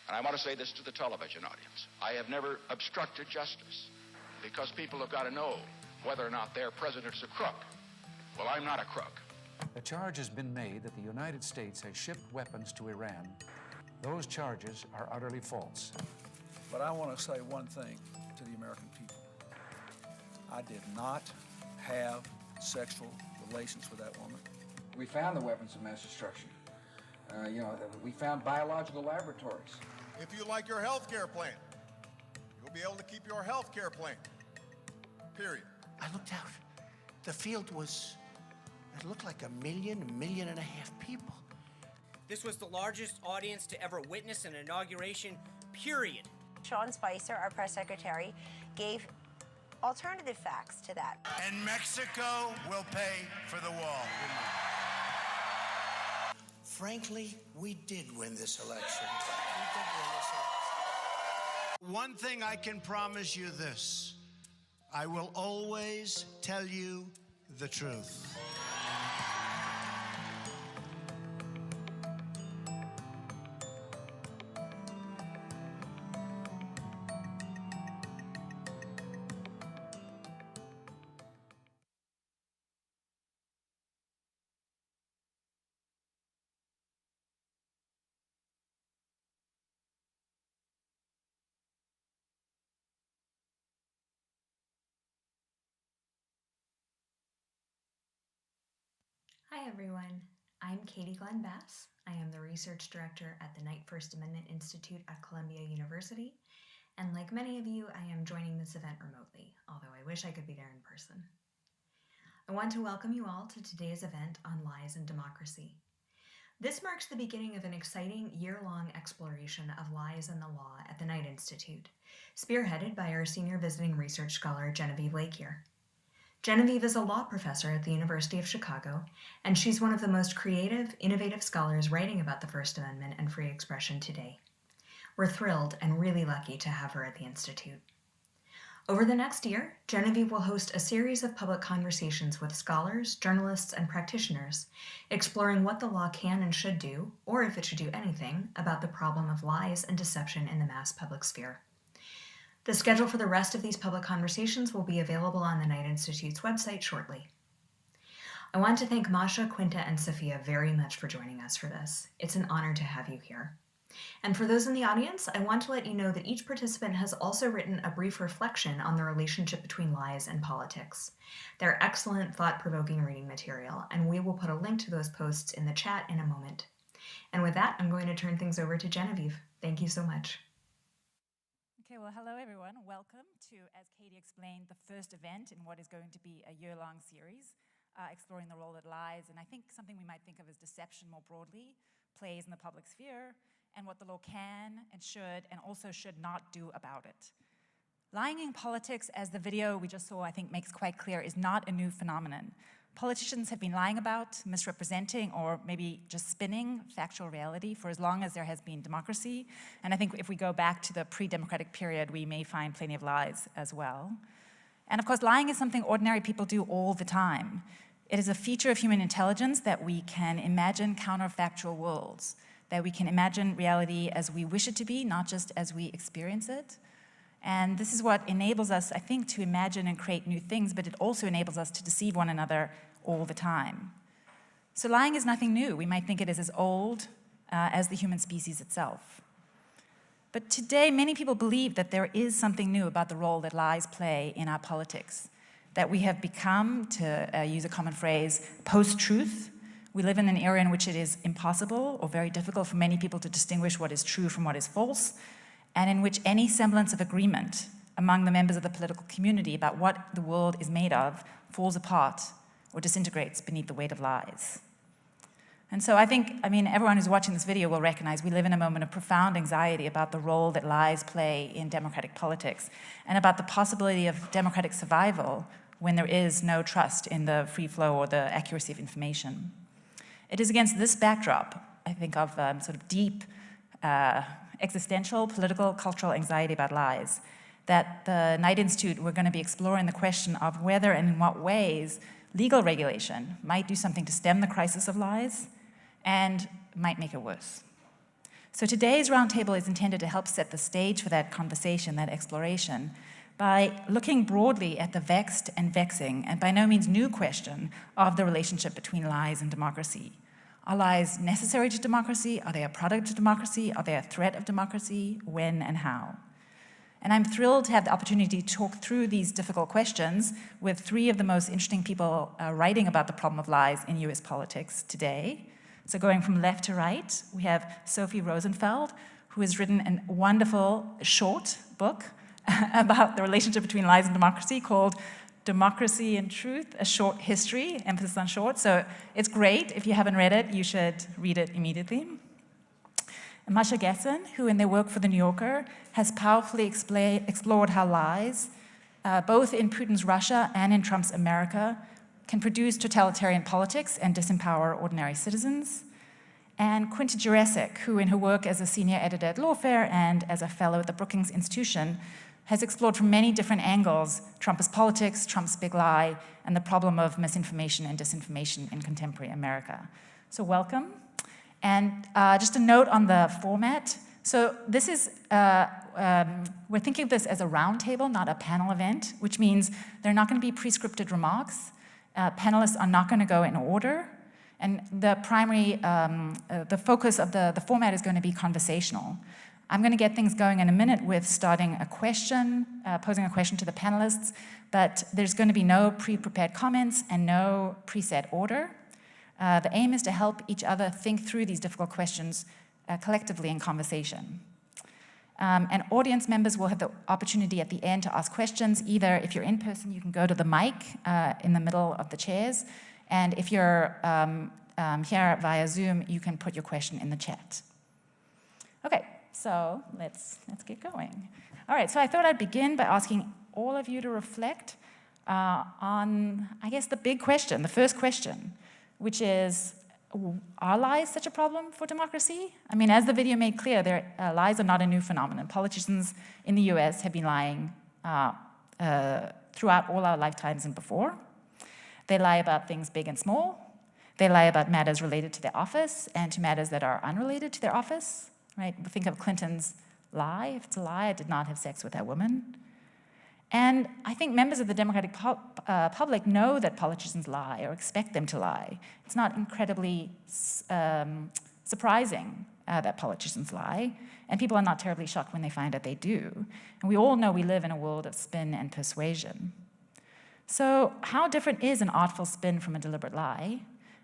And I want to say this to the television audience. I have never obstructed justice because people have got to know whether or not their president's a crook. Well, I'm not a crook. A charge has been made that the United States has shipped weapons to Iran. Those charges are utterly false. But I want to say one thing to the American people. I did not have sexual relations with that woman. We found the weapons of mass destruction. We found biological laboratories. If you like your health care plan, you'll be able to keep your health care plan. Period. I looked out. The field it looked like 1.5 million people. This was the largest audience to ever witness an inauguration, period. Sean Spicer, our press secretary, gave alternative facts to that. And Mexico will pay for the wall. Frankly, we did win this election. One thing I can promise you this, I will always tell you the truth. Hi everyone, I'm Katy Bass. I am the research director at the Knight First Amendment Institute at Columbia University, and like many of you, I am joining this event remotely, although I wish I could be there in person. I want to welcome you all to today's event on lies and democracy. This marks the beginning of an exciting year-long exploration of lies and the law at the Knight Institute, spearheaded by our senior visiting research scholar, Genevieve Lakier. Genevieve is a law professor at the University of Chicago, and she's one of the most creative, innovative scholars writing about the First Amendment and free expression today. We're thrilled and really lucky to have her at the Institute. Over the next year, Genevieve will host a series of public conversations with scholars, journalists, and practitioners, exploring what the law can and should do, or if it should do anything, about the problem of lies and deception in the mass public sphere. The schedule for the rest of these public conversations will be available on the Knight Institute's website shortly. I want to thank Masha, Quinta, and Sophia very much for joining us for this. It's an honor to have you here. And for those in the audience, I want to let you know that each participant has also written a brief reflection on the relationship between lies and politics. They're excellent, thought-provoking reading material, and we will put a link to those posts in the chat in a moment. And with that, I'm going to turn things over to Genevieve. Thank you so much. Okay, well, hello everyone. Welcome to, as Katy explained, the first event in what is going to be a year-long series exploring the role that lies, and I think something we might think of as deception more broadly, plays in the public sphere, and what the law can and should and also should not do about it. Lying in politics, as the video we just saw I think makes quite clear, is not a new phenomenon. Politicians have been lying about, misrepresenting, or maybe just spinning factual reality for as long as there has been democracy. And I think if we go back to the pre-democratic period, we may find plenty of lies as well. And of course, lying is something ordinary people do all the time. It is a feature of human intelligence that we can imagine counterfactual worlds, that we can imagine reality as we wish it to be, not just as we experience it. And this is what enables us, I think, to imagine and create new things, but it also enables us to deceive one another all the time. So lying is nothing new. We might think it is as old as the human species itself. But today, many people believe that there is something new about the role that lies play in our politics, that we have become, to use a common phrase, post-truth. We live in an era in which it is impossible or very difficult for many people to distinguish what is true from what is false, and in which any semblance of agreement among the members of the political community about what the world is made of falls apart or disintegrates beneath the weight of lies. And so I think, everyone who's watching this video will recognize we live in a moment of profound anxiety about the role that lies play in democratic politics and about the possibility of democratic survival when there is no trust in the free flow or the accuracy of information. It is against this backdrop, I think, of sort of deep existential, political, cultural anxiety about lies, that the Knight Institute, we're going to be exploring the question of whether and in what ways legal regulation might do something to stem the crisis of lies and might make it worse. So today's roundtable is intended to help set the stage for that conversation, that exploration, by looking broadly at the vexed and vexing, and by no means new question of the relationship between lies and democracy. Are lies necessary to democracy? Are they a product of democracy? Are they a threat of democracy? When and how? And I'm thrilled to have the opportunity to talk through these difficult questions with three of the most interesting people writing about the problem of lies in US politics today. So going from left to right, we have Sophia Rosenfeld, who has written a wonderful short book about the relationship between lies and democracy called Democracy and Truth, A Short History, emphasis on short. So it's great. If you haven't read it, you should read it immediately. And Masha Gessen, who in their work for The New Yorker has powerfully explored how lies, both in Putin's Russia and in Trump's America, can produce totalitarian politics and disempower ordinary citizens. And Quinta Jurecic, who in her work as a senior editor at Lawfare and as a fellow at the Brookings Institution, has explored from many different angles Trumpist politics, Trump's big lie, and the problem of misinformation and disinformation in contemporary America. So welcome. And just a note on the format. So this is, we're thinking of this as a roundtable, not a panel event, which means there are not going to be pre-scripted remarks. Panelists are not going to go in order. And the primary, the focus of the format is going to be conversational. I'm going to get things going in a minute with starting a question, posing a question to the panelists, but there's going to be no pre-prepared comments and no preset order. The aim is to help each other think through these difficult questions collectively in conversation. And audience members will have the opportunity at the end to ask questions. Either if you're in person, you can go to the mic in the middle of the chairs. And if you're here via Zoom, you can put your question in the chat. Okay, so let's get going. All right, so I thought I'd begin by asking all of you to reflect on, I guess, the big question, the first question, which is, are lies such a problem for democracy? I mean, as the video made clear, lies are not a new phenomenon. Politicians in the US have been lying throughout all our lifetimes and before. They lie about things big and small. They lie about matters related to their office and to matters that are unrelated to their office, right? Think of Clinton's lie. If it's a lie, I did not have sex with that woman. And I think members of the democratic public know that politicians lie or expect them to lie. It's not incredibly surprising that politicians lie, and people are not terribly shocked when they find that they do. And we all know we live in a world of spin and persuasion. So how different is an artful spin from a deliberate lie?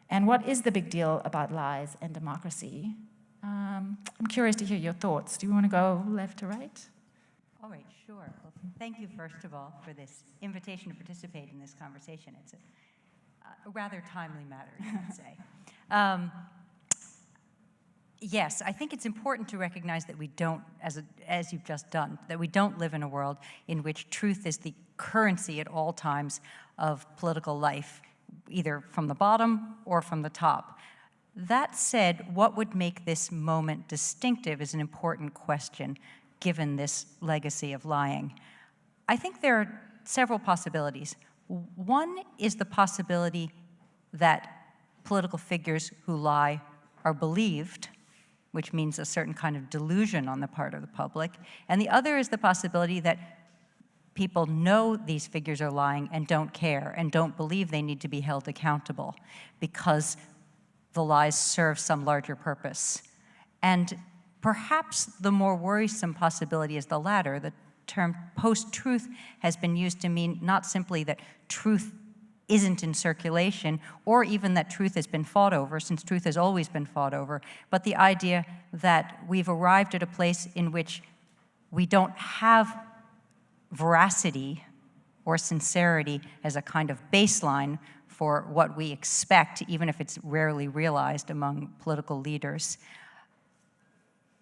And what is the big deal about lies and democracy? I'm curious to hear your thoughts. Do you want to go left to right? All right, sure. Well, thank you, first of all, for this invitation to participate in this conversation. It's a rather timely matter, you could say. Yes, I think it's important to recognize that we don't, as you've just done, that we don't live in a world in which truth is the currency at all times of political life, either from the bottom or from the top. That said, what would make this moment distinctive is an important question, given this legacy of lying. I think there are several possibilities. One is the possibility that political figures who lie are believed, which means a certain kind of delusion on the part of the public. And the other is the possibility that people know these figures are lying and don't care and don't believe they need to be held accountable because the lies serve some larger purpose. And perhaps the more worrisome possibility is the latter. The term post-truth has been used to mean not simply that truth isn't in circulation, or even that truth has been fought over, since truth has always been fought over, but the idea that we've arrived at a place in which we don't have veracity or sincerity as a kind of baseline for what we expect, even if it's rarely realized among political leaders.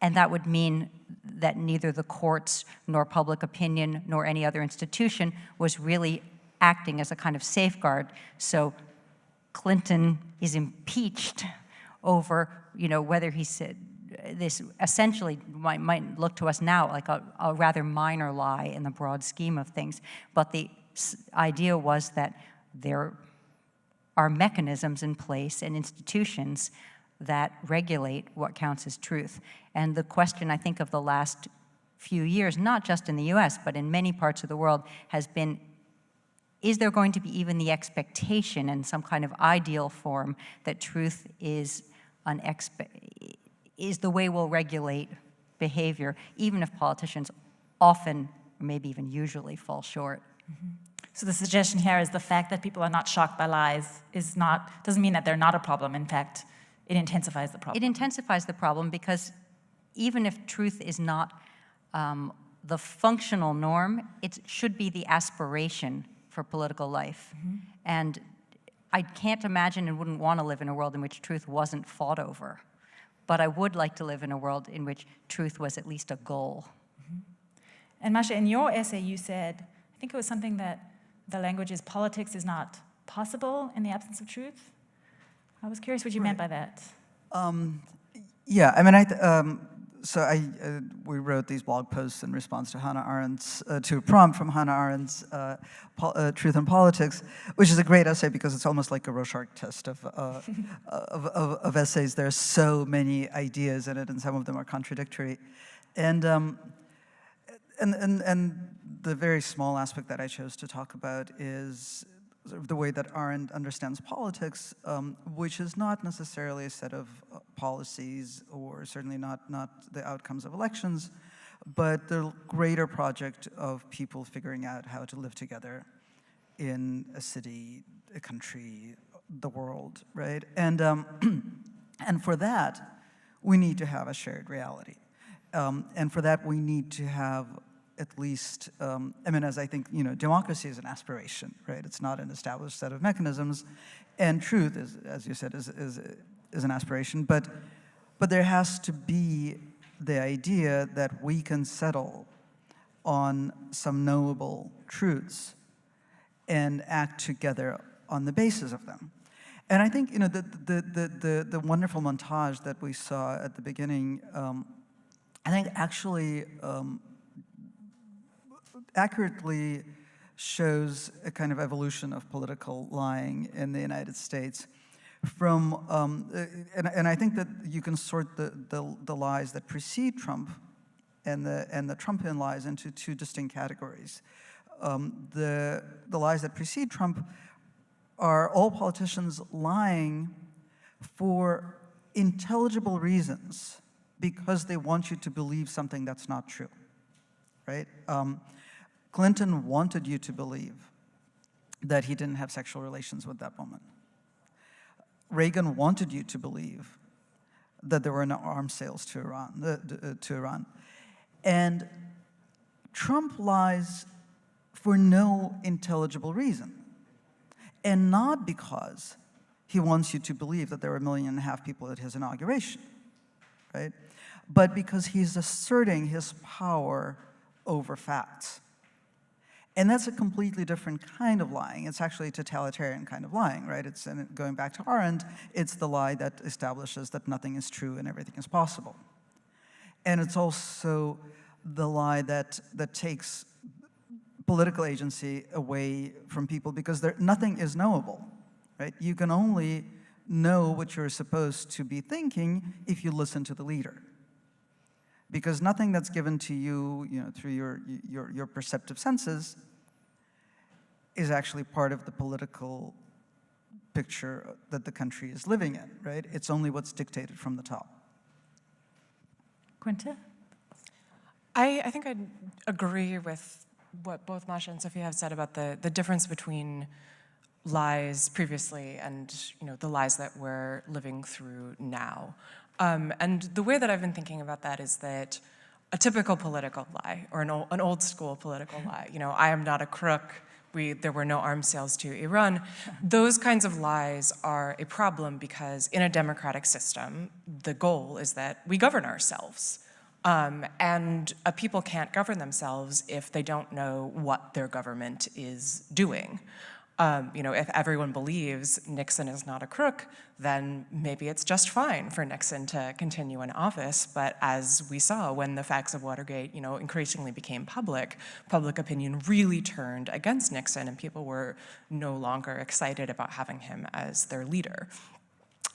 And that would mean that neither the courts, nor public opinion, nor any other institution was really acting as a kind of safeguard. So Clinton is impeached over, whether he said this essentially might look to us now like a rather minor lie in the broad scheme of things. But the idea was that there are mechanisms in place and institutions that regulate what counts as truth. And the question, I think, of the last few years, not just in the US, but in many parts of the world, has been, is there going to be even the expectation in some kind of ideal form that truth is the way we'll regulate behavior, even if politicians often, or maybe even usually, fall short? Mm-hmm. So the suggestion here is the fact that people are not shocked by lies doesn't mean that they're not a problem. In fact, it intensifies the problem. It intensifies the problem because even if truth is not the functional norm, it should be the aspiration for political life. Mm-hmm. And I can't imagine and wouldn't want to live in a world in which truth wasn't fought over. But I would like to live in a world in which truth was at least a goal. Mm-hmm. And Masha, in your essay you said, I think it was something that the language is politics is not possible in the absence of truth. I was curious what you meant by that. Yeah, I mean, we wrote these blog posts in response to Hannah Arendt's, to a prompt from Hannah Arendt's Truth and Politics, which is a great essay because it's almost like a Rorschach test of essays. There are so many ideas in it, and some of them are contradictory. And the very small aspect that I chose to talk about is sort of the way that Arendt understands politics, which is not necessarily a set of policies, or certainly not the outcomes of elections, but the greater project of people figuring out how to live together in a city, a country, the world, right? And for that, we need to have a shared reality. And for that, we need to have at least, I mean, as I think, democracy is an aspiration, right? It's not an established set of mechanisms, and truth is, as you said, is an aspiration. But there has to be the idea that we can settle on some knowable truths and act together on the basis of them. And I think, the wonderful montage that we saw at the beginning, I think actually accurately shows a kind of evolution of political lying in the United States. From and I think that you can sort the lies that precede Trump and the Trumpian lies into two distinct categories. The lies that precede Trump are all politicians lying for intelligible reasons because they want you to believe something that's not true, right? Clinton wanted you to believe that he didn't have sexual relations with that woman. Reagan wanted you to believe that there were no arms sales to Iran. And Trump lies for no intelligible reason. And not because he wants you to believe that there were 1.5 million people at his inauguration, right? But because he's asserting his power over facts. And that's a completely different kind of lying. It's actually a totalitarian kind of lying, right? And going back to Arendt, it's the lie that establishes that nothing is true and everything is possible. And it's also the lie that takes political agency away from people because nothing is knowable, right? You can only know what you're supposed to be thinking if you listen to the leader. Because nothing that's given to you, through your perceptive senses is actually part of the political picture that the country is living in, right? It's only what's dictated from the top. Quinta? I think I'd agree with what both Masha and Sophia have said about the difference between lies previously and the lies that we're living through now. And the way that I've been thinking about that is that a typical political lie, or an old school political lie, I am not a crook, there were no arms sales to Iran, those kinds of lies are a problem because in a democratic system, the goal is that we govern ourselves. And people can't govern themselves if they don't know what their government is doing. If everyone believes Nixon is not a crook, then maybe it's just fine for Nixon to continue in office. But as we saw when the facts of Watergate, increasingly became public opinion really turned against Nixon, and people were no longer excited about having him as their leader.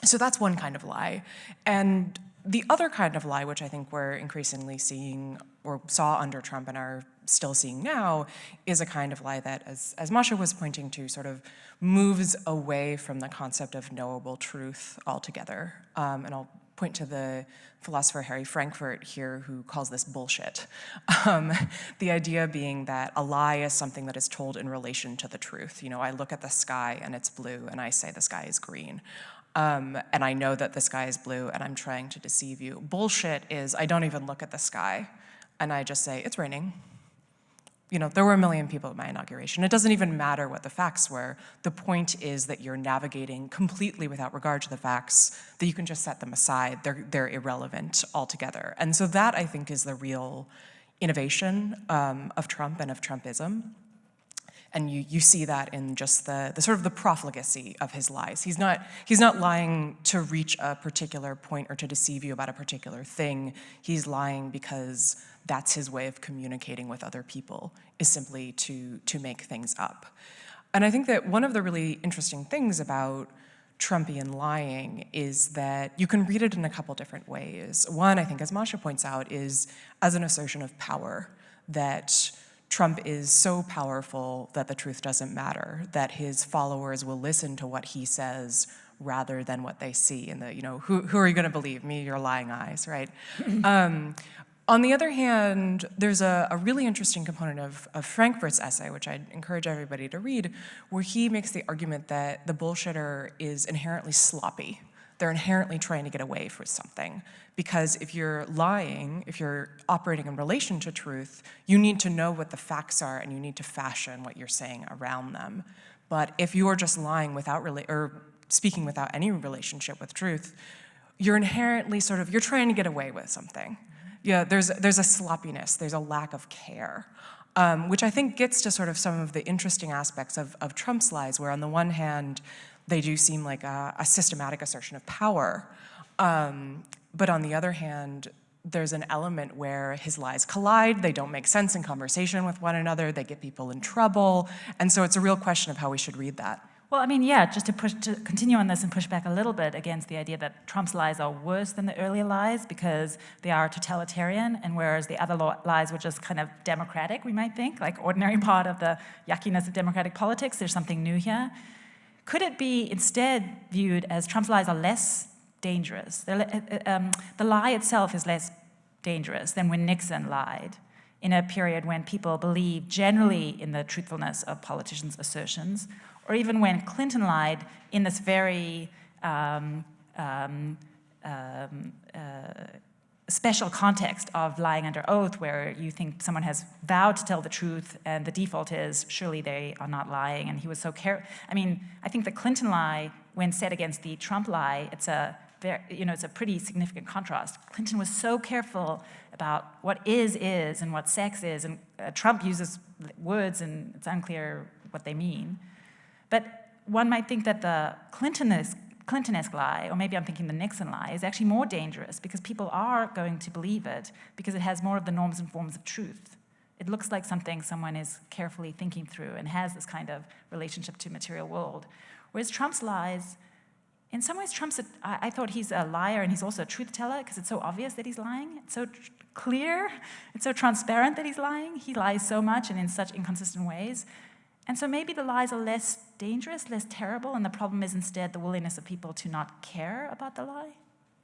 So that's one kind of lie. And the other kind of lie, which I think we're increasingly seeing or saw under Trump and are still seeing now, is a kind of lie that, as Masha was pointing to, sort of moves away from the concept of knowable truth altogether. And I'll point to the philosopher Harry Frankfurt here, who calls this bullshit. The idea being that a lie is something that is told in relation to the truth. You know, I look at the sky and it's blue and I say the sky is green. And I know that the sky is blue and I'm trying to deceive you. Bullshit is I don't even look at the sky and I just say, it's raining. You know, there were 1 million people at my inauguration. It doesn't even matter what the facts were. The point is that you're navigating completely without regard to the facts, that you can just set them aside. They're irrelevant altogether. And so that, I think, is the real innovation of Trump and of Trumpism. And you see that in just the sort of the profligacy of his lies. He's not lying to reach a particular point or to deceive you about a particular thing. He's lying because that's his way of communicating with other people, is simply to make things up. And I think that one of the really interesting things about Trumpian lying is that you can read it in a couple different ways. One, I think, as Masha points out, is as an assertion of power, that Trump is so powerful that the truth doesn't matter, that his followers will listen to what he says rather than what they see. And who are you going to believe, me or your lying eyes, right? On the other hand, there's a really interesting component of Frankfurt's essay, which I'd encourage everybody to read, where he makes the argument that the bullshitter is inherently sloppy. They're inherently trying to get away from something. Because if you're lying, if you're operating in relation to truth, you need to know what the facts are and you need to fashion what you're saying around them. But if you are just lying or speaking without any relationship with truth, you're inherently you're trying to get away with something. Yeah, there's a sloppiness, there's a lack of care, which I think gets to sort of some of the interesting aspects of Trump's lies, where on the one hand, they do seem like a systematic assertion of power. But on the other hand, there's an element where his lies collide, they don't make sense in conversation with one another, they get people in trouble, and so it's a real question of how we should read that. Well, I mean, yeah, just to continue on this and push back a little bit against the idea that Trump's lies are worse than the earlier lies because they are totalitarian, and whereas the other lies were just kind of democratic, we might think, like ordinary part of the yuckiness of democratic politics, there's something new here. Could it be instead viewed as Trump's lies are less dangerous? The lie itself is less dangerous than when Nixon lied in a period when people believed generally in the truthfulness of politicians' assertions, or even when Clinton lied in this very special context of lying under oath, where you think someone has vowed to tell the truth and the default is surely they are not lying, and he was so careful. I mean, I think the Clinton lie, when set against the Trump lie, it's a pretty significant contrast. Clinton was so careful about what is and what sex is, and Trump uses words and it's unclear what they mean. But one might think that the Clinton-esque lie, or maybe I'm thinking the Nixon lie, is actually more dangerous because people are going to believe it because it has more of the norms and forms of truth. It looks like something someone is carefully thinking through and has this kind of relationship to material world. Whereas Trump's lies, in some ways, I thought he's a liar and he's also a truth teller because it's so obvious that he's lying. It's so clear, it's so transparent that he's lying. He lies so much and in such inconsistent ways. And so maybe the lies are less dangerous, less terrible, and the problem is instead the willingness of people to not care about the lie.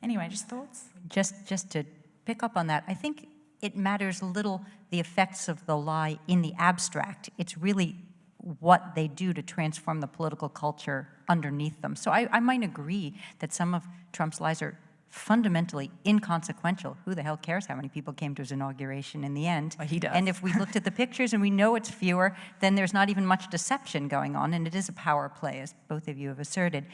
Anyway, just thoughts? Just to pick up on that, I think it matters little the effects of the lie in the abstract. It's really what they do to transform the political culture underneath them. So I might agree that some of Trump's lies are fundamentally inconsequential. Who the hell cares how many people came to his inauguration in the end? Well, he does. And if we looked at the pictures and we know it's fewer, then there's not even much deception going on, and it is a power play, as both of you have asserted.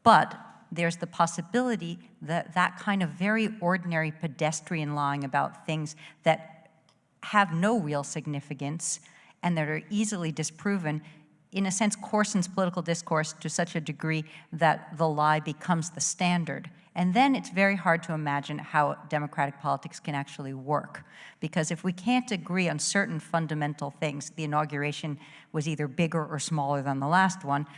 But there's the possibility that that kind of very ordinary pedestrian lying about things that have no real significance and that are easily disproven, in a sense, coarsens political discourse to such a degree that the lie becomes the standard. And then it's very hard to imagine how democratic politics can actually work. Because if we can't agree on certain fundamental things, the inauguration was either bigger or smaller than the last one,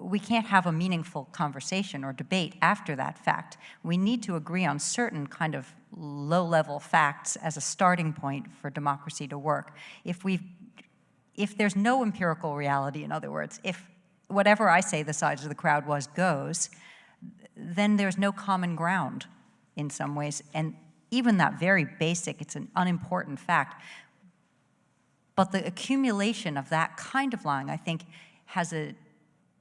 we can't have a meaningful conversation or debate after that fact. We need to agree on certain kind of low-level facts as a starting point for democracy to work. If there's no empirical reality, in other words, if whatever I say the size of the crowd was goes, then there's no common ground in some ways. And even that very basic, it's an unimportant fact, but the accumulation of that kind of lying, I think, has a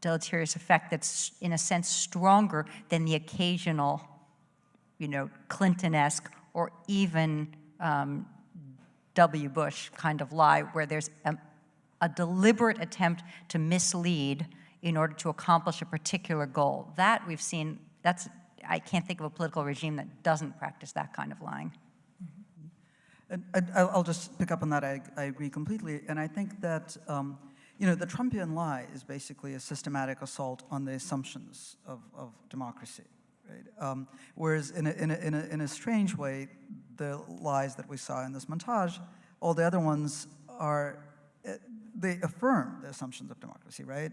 deleterious effect that's, in a sense, stronger than the occasional, Clinton-esque or even W. Bush kind of lie, where there's a deliberate attempt to mislead in order to accomplish a particular goal. That we've seen, I can't think of a political regime that doesn't practice that kind of lying. And I'll just pick up on that. I agree completely. And I think that, the Trumpian lie is basically a systematic assault on the assumptions of democracy, right? Whereas in a strange way, the lies that we saw in this montage, all the other ones they affirm the assumptions of democracy, right?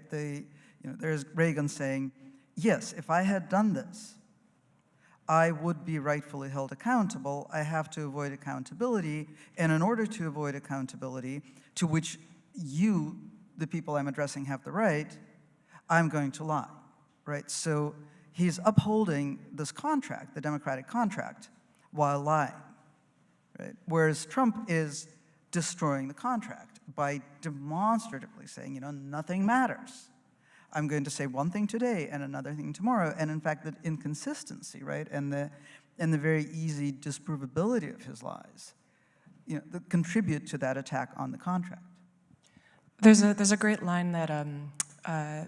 There's Reagan saying, yes, if I had done this, I would be rightfully held accountable. I have to avoid accountability. And in order to avoid accountability, to which you, the people I'm addressing, have the right, I'm going to lie, right? So he's upholding this contract, the democratic contract, while lying, right? Whereas Trump is destroying the contract by demonstratively saying, nothing matters. I'm going to say one thing today and another thing tomorrow. And in fact, the inconsistency, right, and the very easy disprovability of his lies, that contribute to that attack on the contract. There's a great line that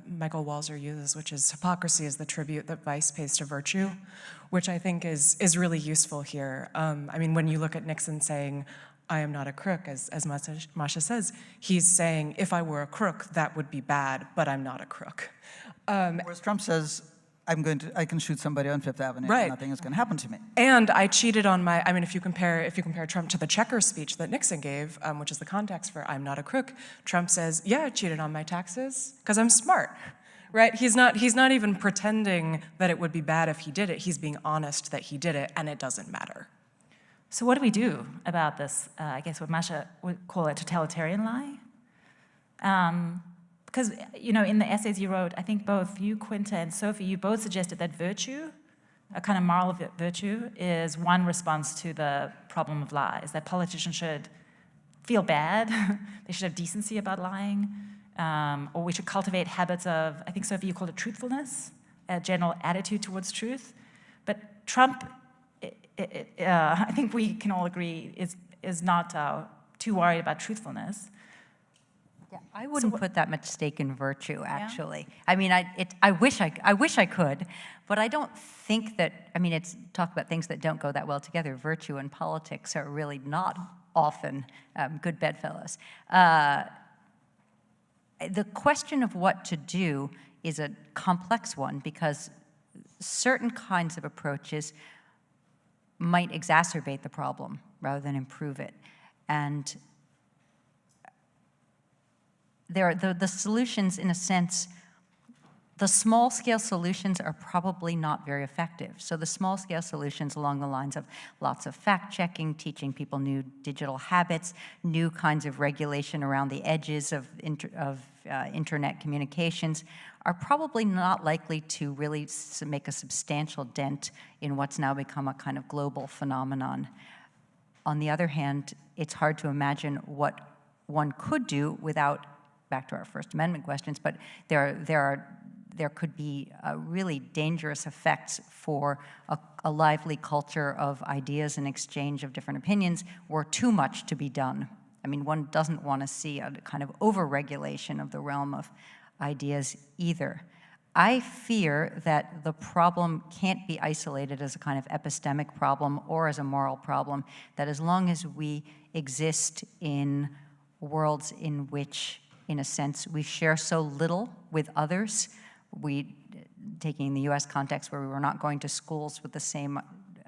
Michael Walzer uses, which is, hypocrisy is the tribute that vice pays to virtue, which I think is really useful here. I mean, when you look at Nixon saying, I am not a crook, as Masha says, he's saying, if I were a crook, that would be bad, but I'm not a crook. Whereas Trump says, I can shoot somebody on Fifth Avenue, right, and nothing is going to happen to me. And I cheated on my, if you compare Trump to the Chequers speech that Nixon gave, which is the context for I'm not a crook, Trump says, yeah, I cheated on my taxes because I'm smart, right? He's not even pretending that it would be bad if he did it. He's being honest that he did it, and it doesn't matter. So what do we do about this, I guess what Masha would call a totalitarian lie? Because, in the essays you wrote, I think both you, Quinta, and Sophie, you both suggested that virtue, a kind of moral virtue, is one response to the problem of lies, that politicians should feel bad, they should have decency about lying, or we should cultivate habits of, I think, Sophie, you called it truthfulness, a general attitude towards truth. But Trump, I think we can all agree, is not too worried about truthfulness. Yeah, I wouldn't put that much stake in virtue, actually. Yeah. I mean, I wish I could, but I don't think that. It's talk about things that don't go that well together. Virtue and politics are really not often good bedfellows. The question of what to do is a complex one because certain kinds of approaches might exacerbate the problem rather than improve it. And there are the solutions, in a sense, the small-scale solutions are probably not very effective. So the small-scale solutions along the lines of lots of fact-checking, teaching people new digital habits, new kinds of regulation around the edges of internet communications are probably not likely to really make a substantial dent in what's now become a kind of global phenomenon. On the other hand, it's hard to imagine what one could do without, back to our First Amendment questions, but there could be really dangerous effects for a lively culture of ideas and exchange of different opinions were too much to be done. One doesn't want to see a kind of over-regulation of the realm of ideas either. I fear that the problem can't be isolated as a kind of epistemic problem or as a moral problem, that as long as we exist in worlds in which, in a sense, we share so little with others, taking the US context where we were not going to schools with the same,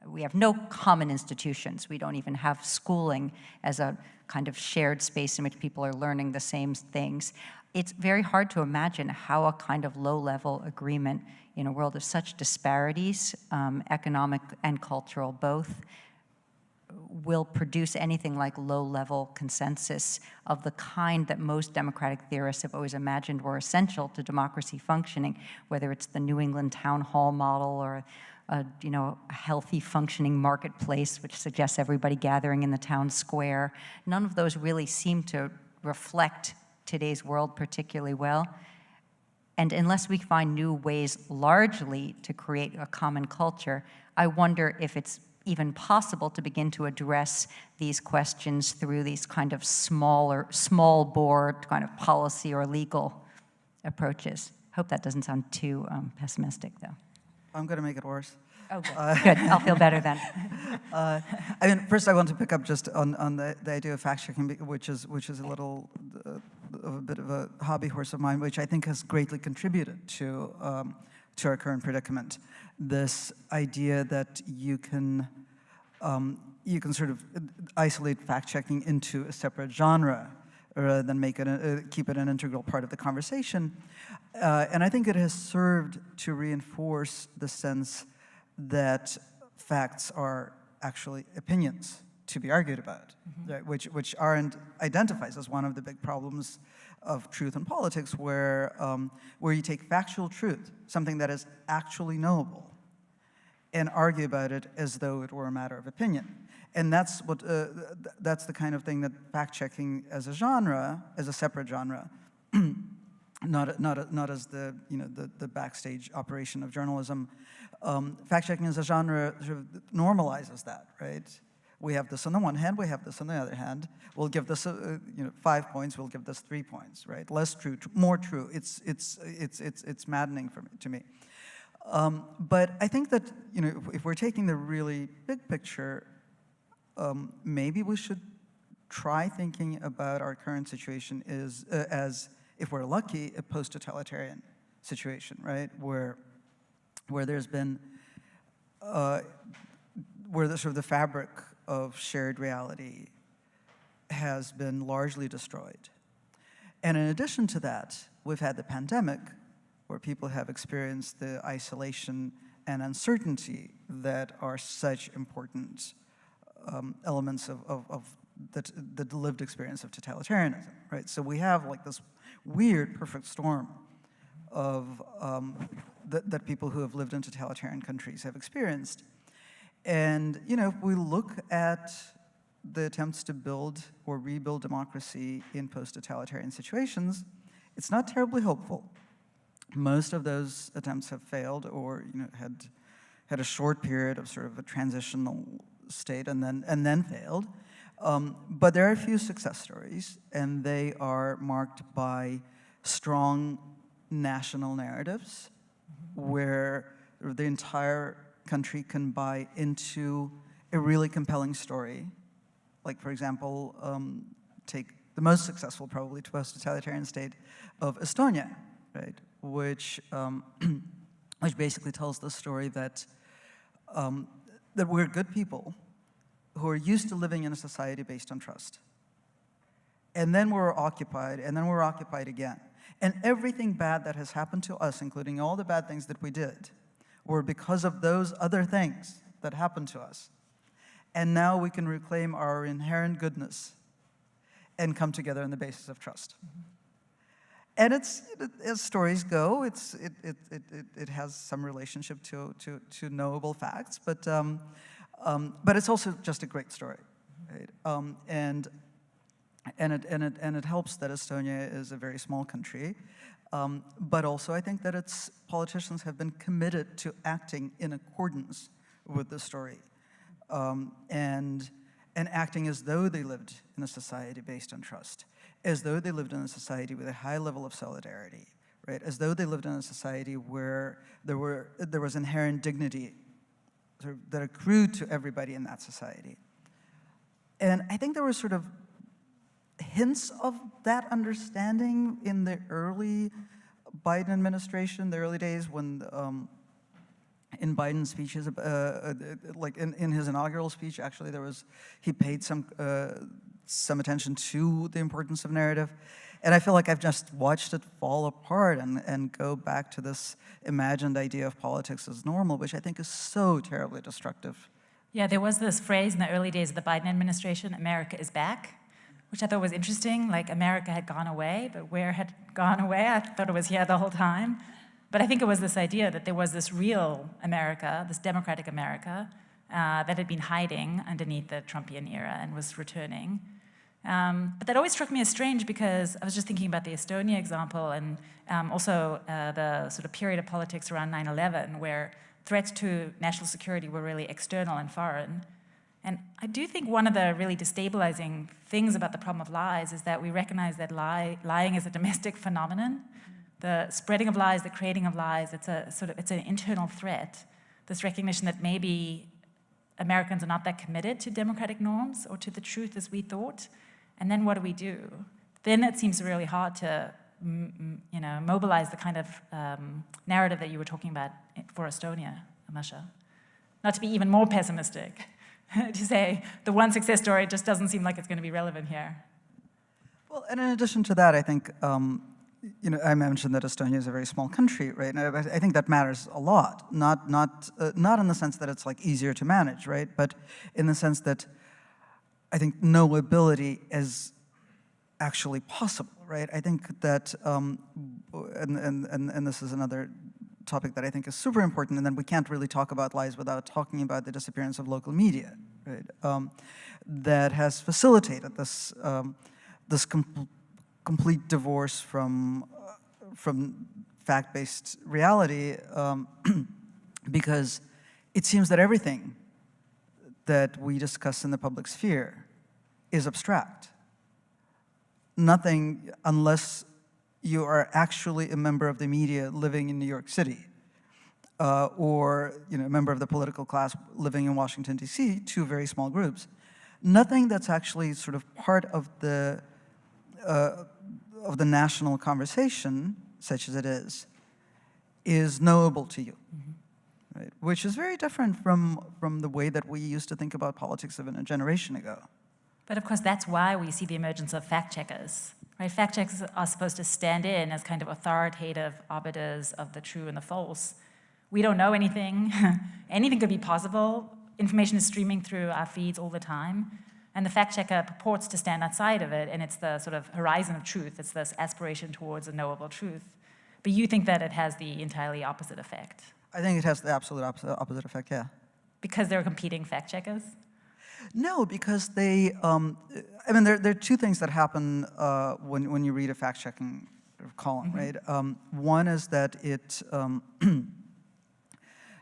we have no common institutions. We don't even have schooling as a kind of shared space in which people are learning the same things. it's very hard to imagine how a kind of low-level agreement in a world of such disparities, economic and cultural both, will produce anything like low-level consensus of the kind that most democratic theorists have always imagined were essential to democracy functioning, whether it's the New England town hall model or a healthy functioning marketplace, which suggests everybody gathering in the town square. None of those really seem to reflect today's world particularly well. And unless we find new ways largely to create a common culture, I wonder if it's even possible to begin to address these questions through these kind of small board kind of policy or legal approaches. Hope that doesn't sound too pessimistic, though. I'm going to make it worse. Oh, good. Good. I'll feel better then. I mean, first I want to pick up just on the idea of fact-checking, which is a little of a bit of a hobby horse of mine, which I think has greatly contributed to our current predicament. This idea that you can sort of isolate fact-checking into a separate genre rather than make it keep it an integral part of the conversation. And I think it has served to reinforce the sense that facts are actually opinions to be argued about, right? which aren't identified as one of the big problems of truth in politics, where you take factual truth, something that is actually knowable, and argue about it as though it were a matter of opinion. And that's what that's the kind of thing that fact-checking as a genre, as a separate genre, not as the backstage operation of journalism. Fact-checking as a genre sort of normalizes that, right? We have this on the one hand, we have this on the other hand. We'll give this 5 points, we'll give this 3 points, right? Less true, more true. It's maddening to me. But I think that if we're taking the really big picture, maybe we should try thinking about our current situation as, if we're lucky, a post-totalitarian situation, right? Where there's been, where the fabric of shared reality has been largely destroyed. And in addition to that, we've had the pandemic, where people have experienced the isolation and uncertainty that are such important elements of the lived experience of totalitarianism, right? So we have like this weird perfect storm of that people who have lived in totalitarian countries have experienced. And if we look at the attempts to build or rebuild democracy in post-totalitarian situations, it's not terribly hopeful. Most of those attempts have failed, or had a short period of sort of a transitional state and then failed. But there are a few success stories, and they are marked by strong national narratives where the entire country can buy into a really compelling story. Like, for example, take the most successful, probably, post-totalitarian state of Estonia, right? Which basically tells the story that that we're good people who are used to living in a society based on trust. And then we're occupied, and then we're occupied again. And everything bad that has happened to us, including all the bad things that we did, were because of those other things that happened to us. And now we can reclaim our inherent goodness and come together on the basis of trust. And as stories go, it has some relationship to knowable facts, but it's also just a great story, right? And it helps that Estonia is a very small country, but also I think that its politicians have been committed to acting in accordance with the story, and acting as though they lived in a society based on trust, as though they lived in a society with a high level of solidarity, right? As though they lived in a society where there was inherent dignity sort of that accrued to everybody in that society. And I think there were sort of hints of that understanding in the early Biden administration, the early days when, in Biden's speeches, like in his inaugural speech, actually, he paid some attention to the importance of narrative. And I feel like I've just watched it fall apart and go back to this imagined idea of politics as normal, which I think is so terribly destructive. Yeah, there was this phrase in the early days of the Biden administration, America is back, which I thought was interesting. Like, America had gone away, but where had gone away? I thought it was here the whole time. But I think it was this idea that there was this real America, this democratic America, that had been hiding underneath the Trumpian era and was returning. But that always struck me as strange because I was just thinking about the Estonia example and also the sort of period of politics around 9/11 where threats to national security were really external and foreign. And I do think one of the really destabilizing things about the problem of lies is that we recognize that lying is a domestic phenomenon. The spreading of lies, the creating of lies, it's an internal threat. This recognition that maybe Americans are not that committed to democratic norms or to the truth as we thought. And then what do we do? Then it seems really hard to mobilize the kind of narrative that you were talking about for Estonia, Masha. Not to be even more pessimistic, to say the one success story just doesn't seem like it's going to be relevant here. Well, and in addition to that, I think, I mentioned that Estonia is a very small country, right? And I think that matters a lot, not in the sense that it's like easier to manage, right? But in the sense that I think knowability is actually possible, right? I think that, and this is another topic that I think is super important, and then we can't really talk about lies without talking about the disappearance of local media, right? That has facilitated this, complete divorce from fact-based reality, because it seems that everything that we discuss in the public sphere is abstract. Nothing, unless you are actually a member of the media living in New York City, or a member of the political class living in Washington, D.C., two very small groups. Nothing that's actually sort of part of the national conversation, such as it is knowable to you. Right? Which is very different from the way that we used to think about politics even a generation ago. But of course, that's why we see the emergence of fact-checkers. Right? Fact-checkers are supposed to stand in as kind of authoritative arbiters of the true and the false. We don't know anything. Anything could be possible. Information is streaming through our feeds all the time. And the fact-checker purports to stand outside of it, and it's the sort of horizon of truth. It's this aspiration towards a knowable truth. But you think that it has the entirely opposite effect. I think it has the absolute opposite effect, yeah. Because there are competing fact-checkers? No, because they, there are two things that happen when you read a fact-checking column, right? One is that it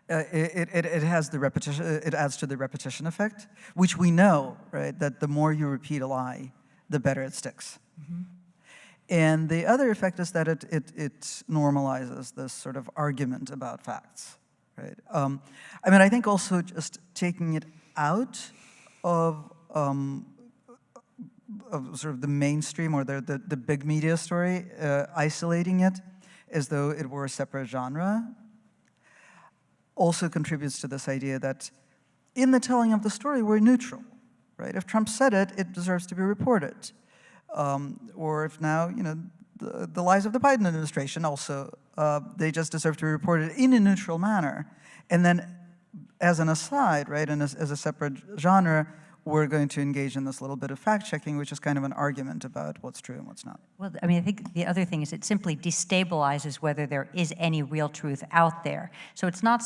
has the repetition, it adds to the repetition effect, which we know, right, that the more you repeat a lie, the better it sticks. And the other effect is that it normalizes this sort of argument about facts, right? I think also just taking it out of sort of the mainstream or the big media story, isolating it as though it were a separate genre, also contributes to this idea that in the telling of the story, we're neutral, right? If Trump said it, it deserves to be reported. Or if now, the lies of the Biden administration also, they just deserve to be reported in a neutral manner. And then as an aside, right, and as a separate genre, we're going to engage in this little bit of fact-checking, which is kind of an argument about what's true and what's not. Well, I think the other thing is it simply destabilizes whether there is any real truth out there. So it's not,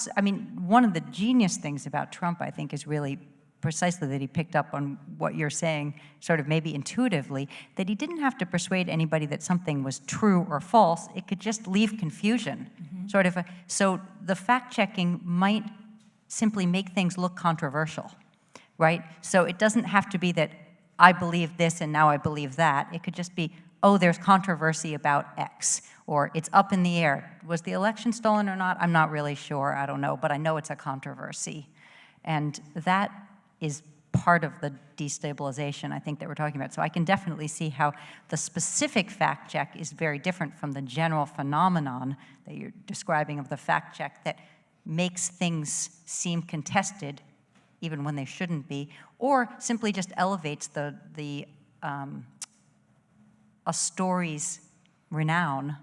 one of the genius things about Trump, I think, is really precisely that he picked up on what you're saying, sort of maybe intuitively, that he didn't have to persuade anybody that something was true or false. It could just leave confusion. So the fact-checking might simply make things look controversial. Right? So it doesn't have to be that I believe this and now I believe that. It could just be, oh, there's controversy about X, or it's up in the air. Was the election stolen or not? I'm not really sure. I don't know, but I know it's a controversy. And that is part of the destabilization, I think, that we're talking about. So I can definitely see how the specific fact check is very different from the general phenomenon that you're describing of the fact check that makes things seem contested even when they shouldn't be, or simply just elevates the a story's renown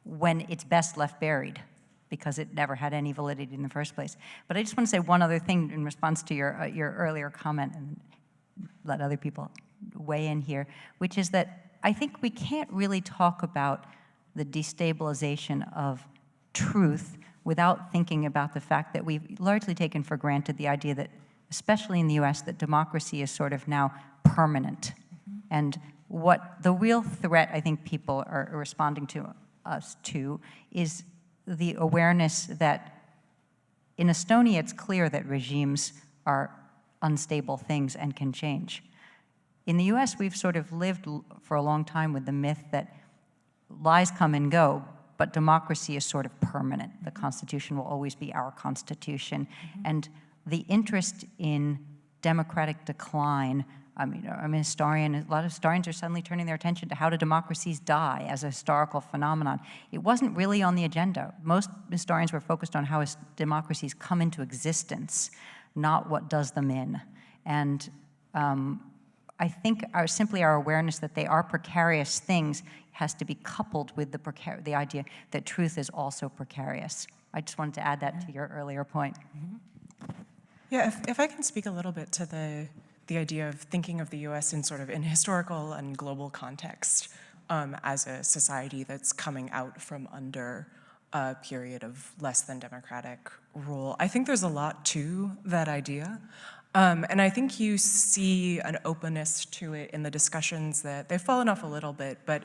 when it's best left buried, because it never had any validity in the first place. But I just want to say one other thing in response to your earlier comment, and let other people weigh in here, which is that I think we can't really talk about the destabilization of truth without thinking about the fact that we've largely taken for granted the idea that, especially in the US, that democracy is sort of now permanent. And what the real threat I think people are responding to us to is the awareness that in Estonia it's clear that regimes are unstable things and can change. In the US, we've sort of lived for a long time with the myth that lies come and go, but democracy is sort of permanent. The Constitution will always be our Constitution. And the interest in democratic decline, I'm a historian, a lot of historians are suddenly turning their attention to how do democracies die as a historical phenomenon. It wasn't really on the agenda. Most historians were focused on how democracies come into existence, not what does them in. And I think simply our awareness that they are precarious things has to be coupled with the idea that truth is also precarious. I just wanted to add that to your earlier point. Yeah, if I can speak a little bit to the idea of thinking of the US in sort of in historical and global context as a society that's coming out from under a period of less than democratic rule. I think there's a lot to that idea. And I think you see an openness to it in the discussions that they've fallen off a little bit, but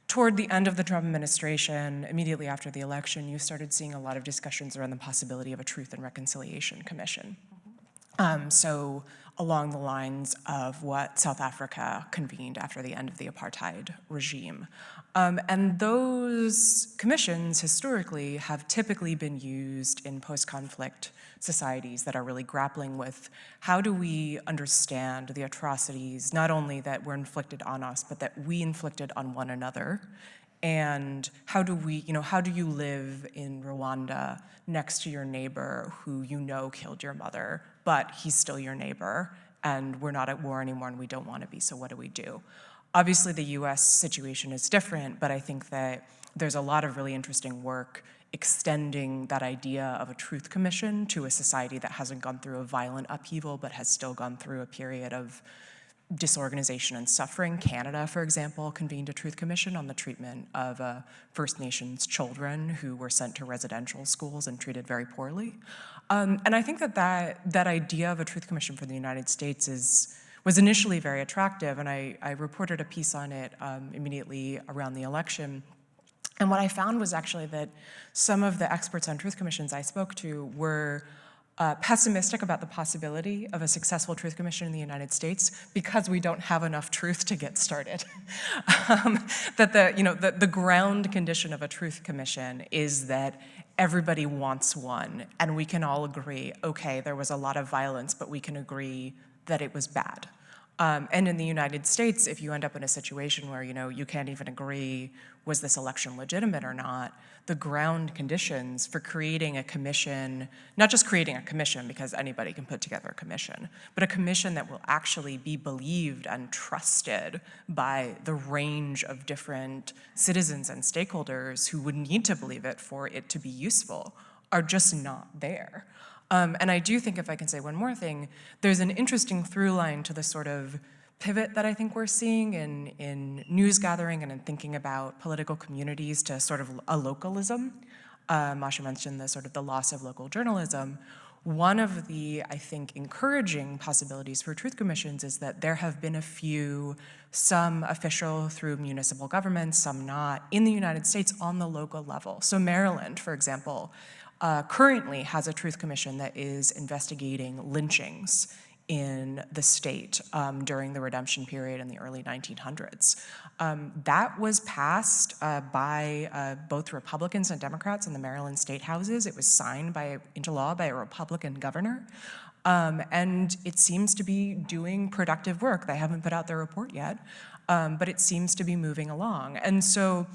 toward the end of the Trump administration, immediately after the election, you started seeing a lot of discussions around the possibility of a Truth and Reconciliation Commission. So along the lines of what South Africa convened after the end of the apartheid regime. And those commissions historically have typically been used in post-conflict societies that are really grappling with how do we understand the atrocities, not only that were inflicted on us, but that we inflicted on one another. And how do you live in Rwanda next to your neighbor who you know killed your mother, but he's still your neighbor, and we're not at war anymore and we don't want to be, so what do we do? Obviously the US situation is different, but I think that there's a lot of really interesting work extending that idea of a truth commission to a society that hasn't gone through a violent upheaval, but has still gone through a period of disorganization and suffering. Canada, for example, convened a truth commission on the treatment of First Nations children who were sent to residential schools and treated very poorly. And I think that idea of a truth commission for the United States was initially very attractive, and I reported a piece on it immediately around the election. And what I found was actually that some of the experts on truth commissions I spoke to were pessimistic about the possibility of a successful truth commission in the United States because we don't have enough truth to get started. That the ground condition of a truth commission is that everybody wants one, and we can all agree, okay, there was a lot of violence, but we can agree that it was bad. And in the United States, if you end up in a situation where you can't even agree, was this election legitimate or not, the ground conditions for creating a commission, not just creating a commission because anybody can put together a commission, but a commission that will actually be believed and trusted by the range of different citizens and stakeholders who would need to believe it for it to be useful, are just not there. And I do think, if I can say one more thing, there's an interesting through line to the sort of pivot that I think we're seeing in news gathering and in thinking about political communities to sort of a localism. Masha mentioned the sort of the loss of local journalism. One of the, I think, encouraging possibilities for truth commissions is that there have been a few, some official through municipal governments, some not, in the United States on the local level. So Maryland, for example, currently has a truth commission that is investigating lynchings in the state during the redemption period in the early 1900s. That was passed by both Republicans and Democrats in the Maryland state houses. It was signed into law by a Republican governor. And it seems to be doing productive work. They haven't put out their report yet, but it seems to be moving along. And so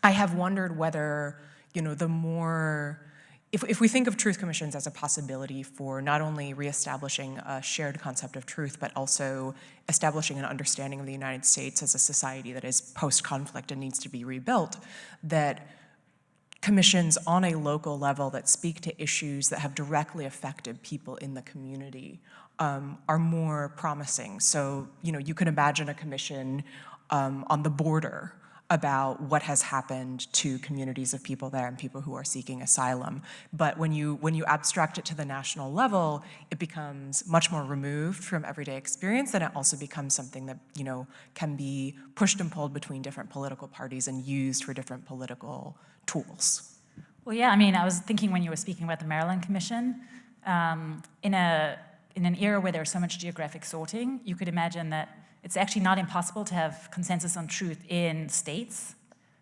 I have wondered whether, the more if we think of truth commissions as a possibility for not only reestablishing a shared concept of truth, but also establishing an understanding of the United States as a society that is post-conflict and needs to be rebuilt, that commissions on a local level that speak to issues that have directly affected people in the community are more promising. So, you could imagine a commission on the border about what has happened to communities of people there and people who are seeking asylum. But when you abstract it to the national level, it becomes much more removed from everyday experience, and it also becomes something that, can be pushed and pulled between different political parties and used for different political tools. Well, yeah, I mean, I was thinking when you were speaking about the Maryland Commission, in an era where there's so much geographic sorting, you could imagine that it's actually not impossible to have consensus on truth in states,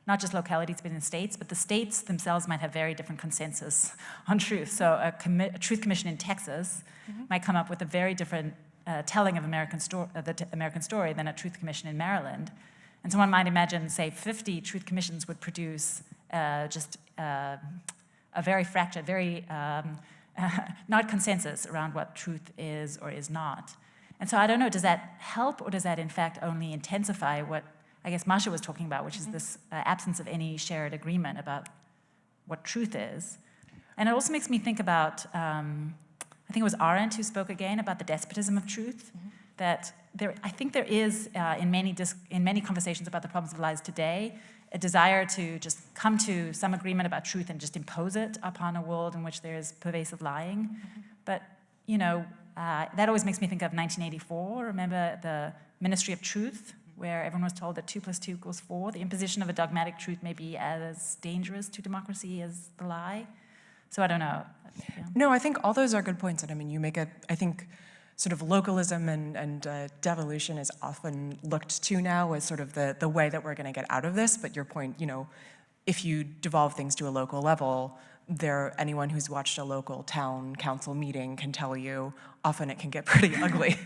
not just localities, but in states, but the states themselves might have very different consensus on truth. So a truth commission in Texas might come up with a very different telling of the American story than a truth commission in Maryland. And so one might imagine, say, 50 truth commissions would produce just a very fractured, very not consensus around what truth is or is not. And so I don't know, does that help, or does that in fact only intensify what I guess Masha was talking about, which is this absence of any shared agreement about what truth is? And it also makes me think about, I think it was Arendt who spoke again about the despotism of truth, that I think there is, in many conversations about the problems of lies today, a desire to just come to some agreement about truth and just impose it upon a world in which there is pervasive lying. But, that always makes me think of 1984. Remember the Ministry of Truth, where everyone was told that 2 + 2 = 4. The imposition of a dogmatic truth may be as dangerous to democracy as the lie. So I don't know. Yeah. No, I think all those are good points. And I mean, you make I think sort of localism and devolution is often looked to now as sort of the way that we're going to get out of this. But your point, if you devolve things to a local level, anyone who's watched a local town council meeting can tell you often it can get pretty ugly.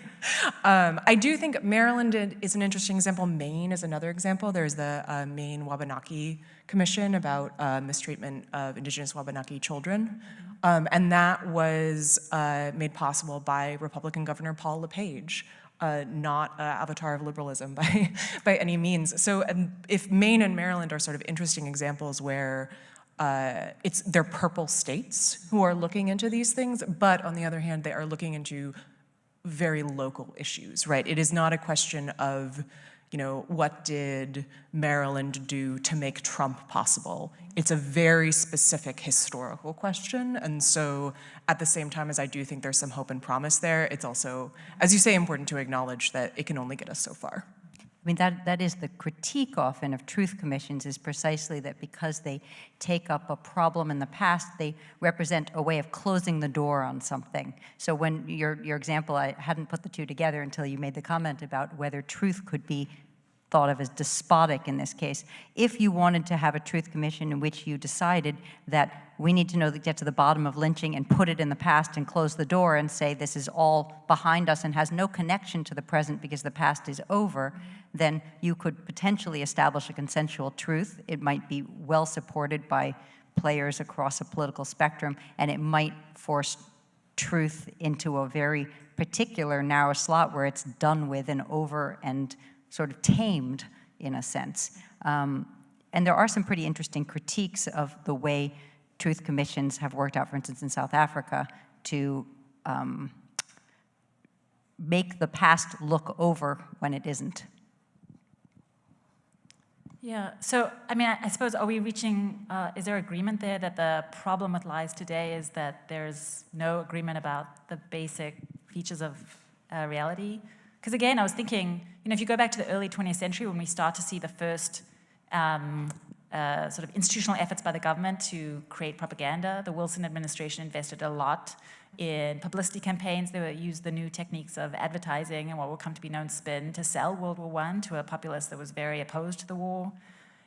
I do think Maryland is an interesting example. Maine is another example. There's the Maine Wabanaki Commission about mistreatment of Indigenous Wabanaki children. And that was made possible by Republican Governor Paul LePage, not an avatar of liberalism by any means. So if Maine and Maryland are sort of interesting examples where they're purple states who are looking into these things, but on the other hand, they are looking into very local issues, right? It is not a question of, what did Maryland do to make Trump possible? It's a very specific historical question. And so at the same time as I do think there's some hope and promise there, it's also, as you say, important to acknowledge that it can only get us so far. I mean, that is the critique often of truth commissions, is precisely that because they take up a problem in the past, they represent a way of closing the door on something. So when your example, I hadn't put the two together until you made the comment about whether truth could be thought of as despotic in this case. If you wanted to have a truth commission in which you decided that we need to get to the bottom of lynching and put it in the past and close the door and say this is all behind us and has no connection to the present because the past is over, then you could potentially establish a consensual truth. It might be well supported by players across a political spectrum, and it might force truth into a very particular narrow slot where it's done with and over and sort of tamed in a sense. And there are some pretty interesting critiques of the way truth commissions have worked out, for instance, in South Africa, to make the past look over when it isn't. Yeah, so, I mean, I suppose, are we reaching, is there agreement there that the problem with lies today is that there's no agreement about the basic features of reality? Because again, I was thinking, if you go back to the early 20th century when we start to see the first sort of institutional efforts by the government to create propaganda, the Wilson administration invested a lot in publicity campaigns. They used the new techniques of advertising and what will come to be known spin to sell World War I to a populace that was very opposed to the war,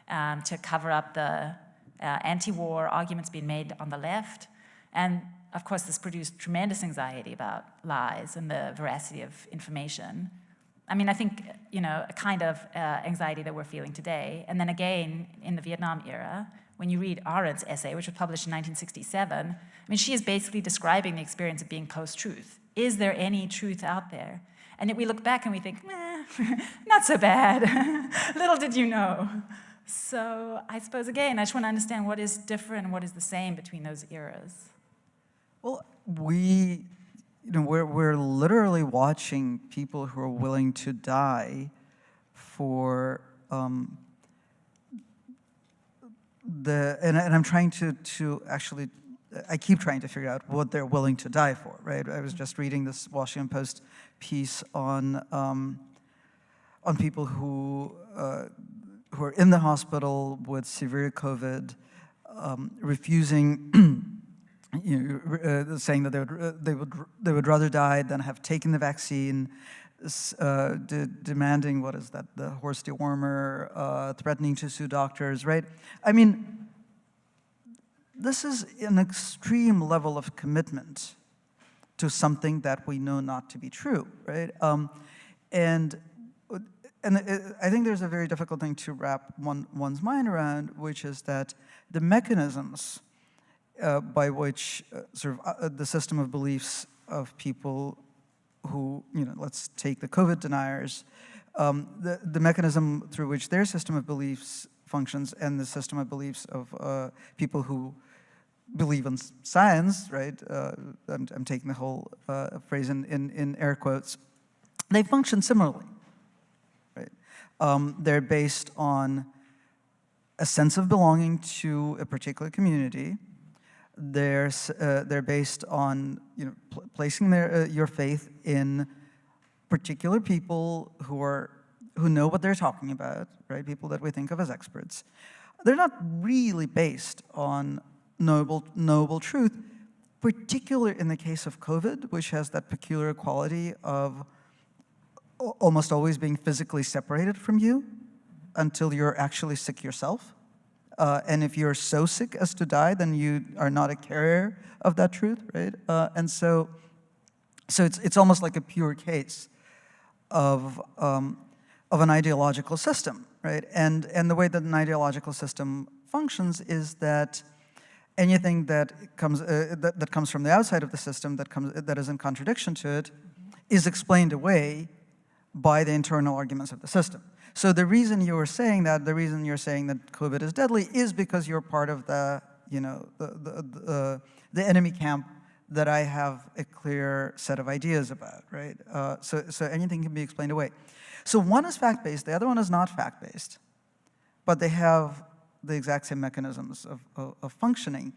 to cover up the anti-war arguments being made on the left. And of course, this produced tremendous anxiety about lies and the veracity of information. I mean, I think, a kind of anxiety that we're feeling today. And then again, in the Vietnam era, when you read Arendt's essay, which was published in 1967, I mean, she is basically describing the experience of being post-truth. Is there any truth out there? And yet we look back and we think, not so bad. Little did you know. So I suppose, again, I just want to understand what is different and what is the same between those eras. Well, we're literally watching people who are willing to die for and I'm trying to actually, I keep trying to figure out what they're willing to die for, right? I was just reading this Washington Post piece on people who are in the hospital with severe COVID, refusing, saying that they would rather die than have taken the vaccine, demanding, what is that, the horse dewormer, threatening to sue doctors, right? I mean, this is an extreme level of commitment to something that we know not to be true, right? And I think there's a very difficult thing to wrap one's mind around, which is that the mechanisms by which the system of beliefs of people who, let's take the COVID deniers, the mechanism through which their system of beliefs functions and the system of beliefs of people who believe in science, right? I'm taking the whole phrase in air quotes. They function similarly, right? They're based on a sense of belonging to a particular community. They're based on placing your faith in particular people who know what they're talking about, right? People that we think of as experts. They're not really based on knowable truth, particularly in the case of COVID, which has that peculiar quality of almost always being physically separated from you until you're actually sick yourself. And if you're so sick as to die, then you are not a carrier of that truth, right? And so it's almost like a pure case of an ideological system, right? And the way that an ideological system functions is that anything that comes from the outside of the system that is in contradiction to it is explained away by the internal arguments of the system. So the reason you're saying that COVID is deadly is because you're part of the enemy camp that I have a clear set of ideas about, right? So anything can be explained away. So one is fact-based, the other one is not fact-based, but they have the exact same mechanisms of functioning.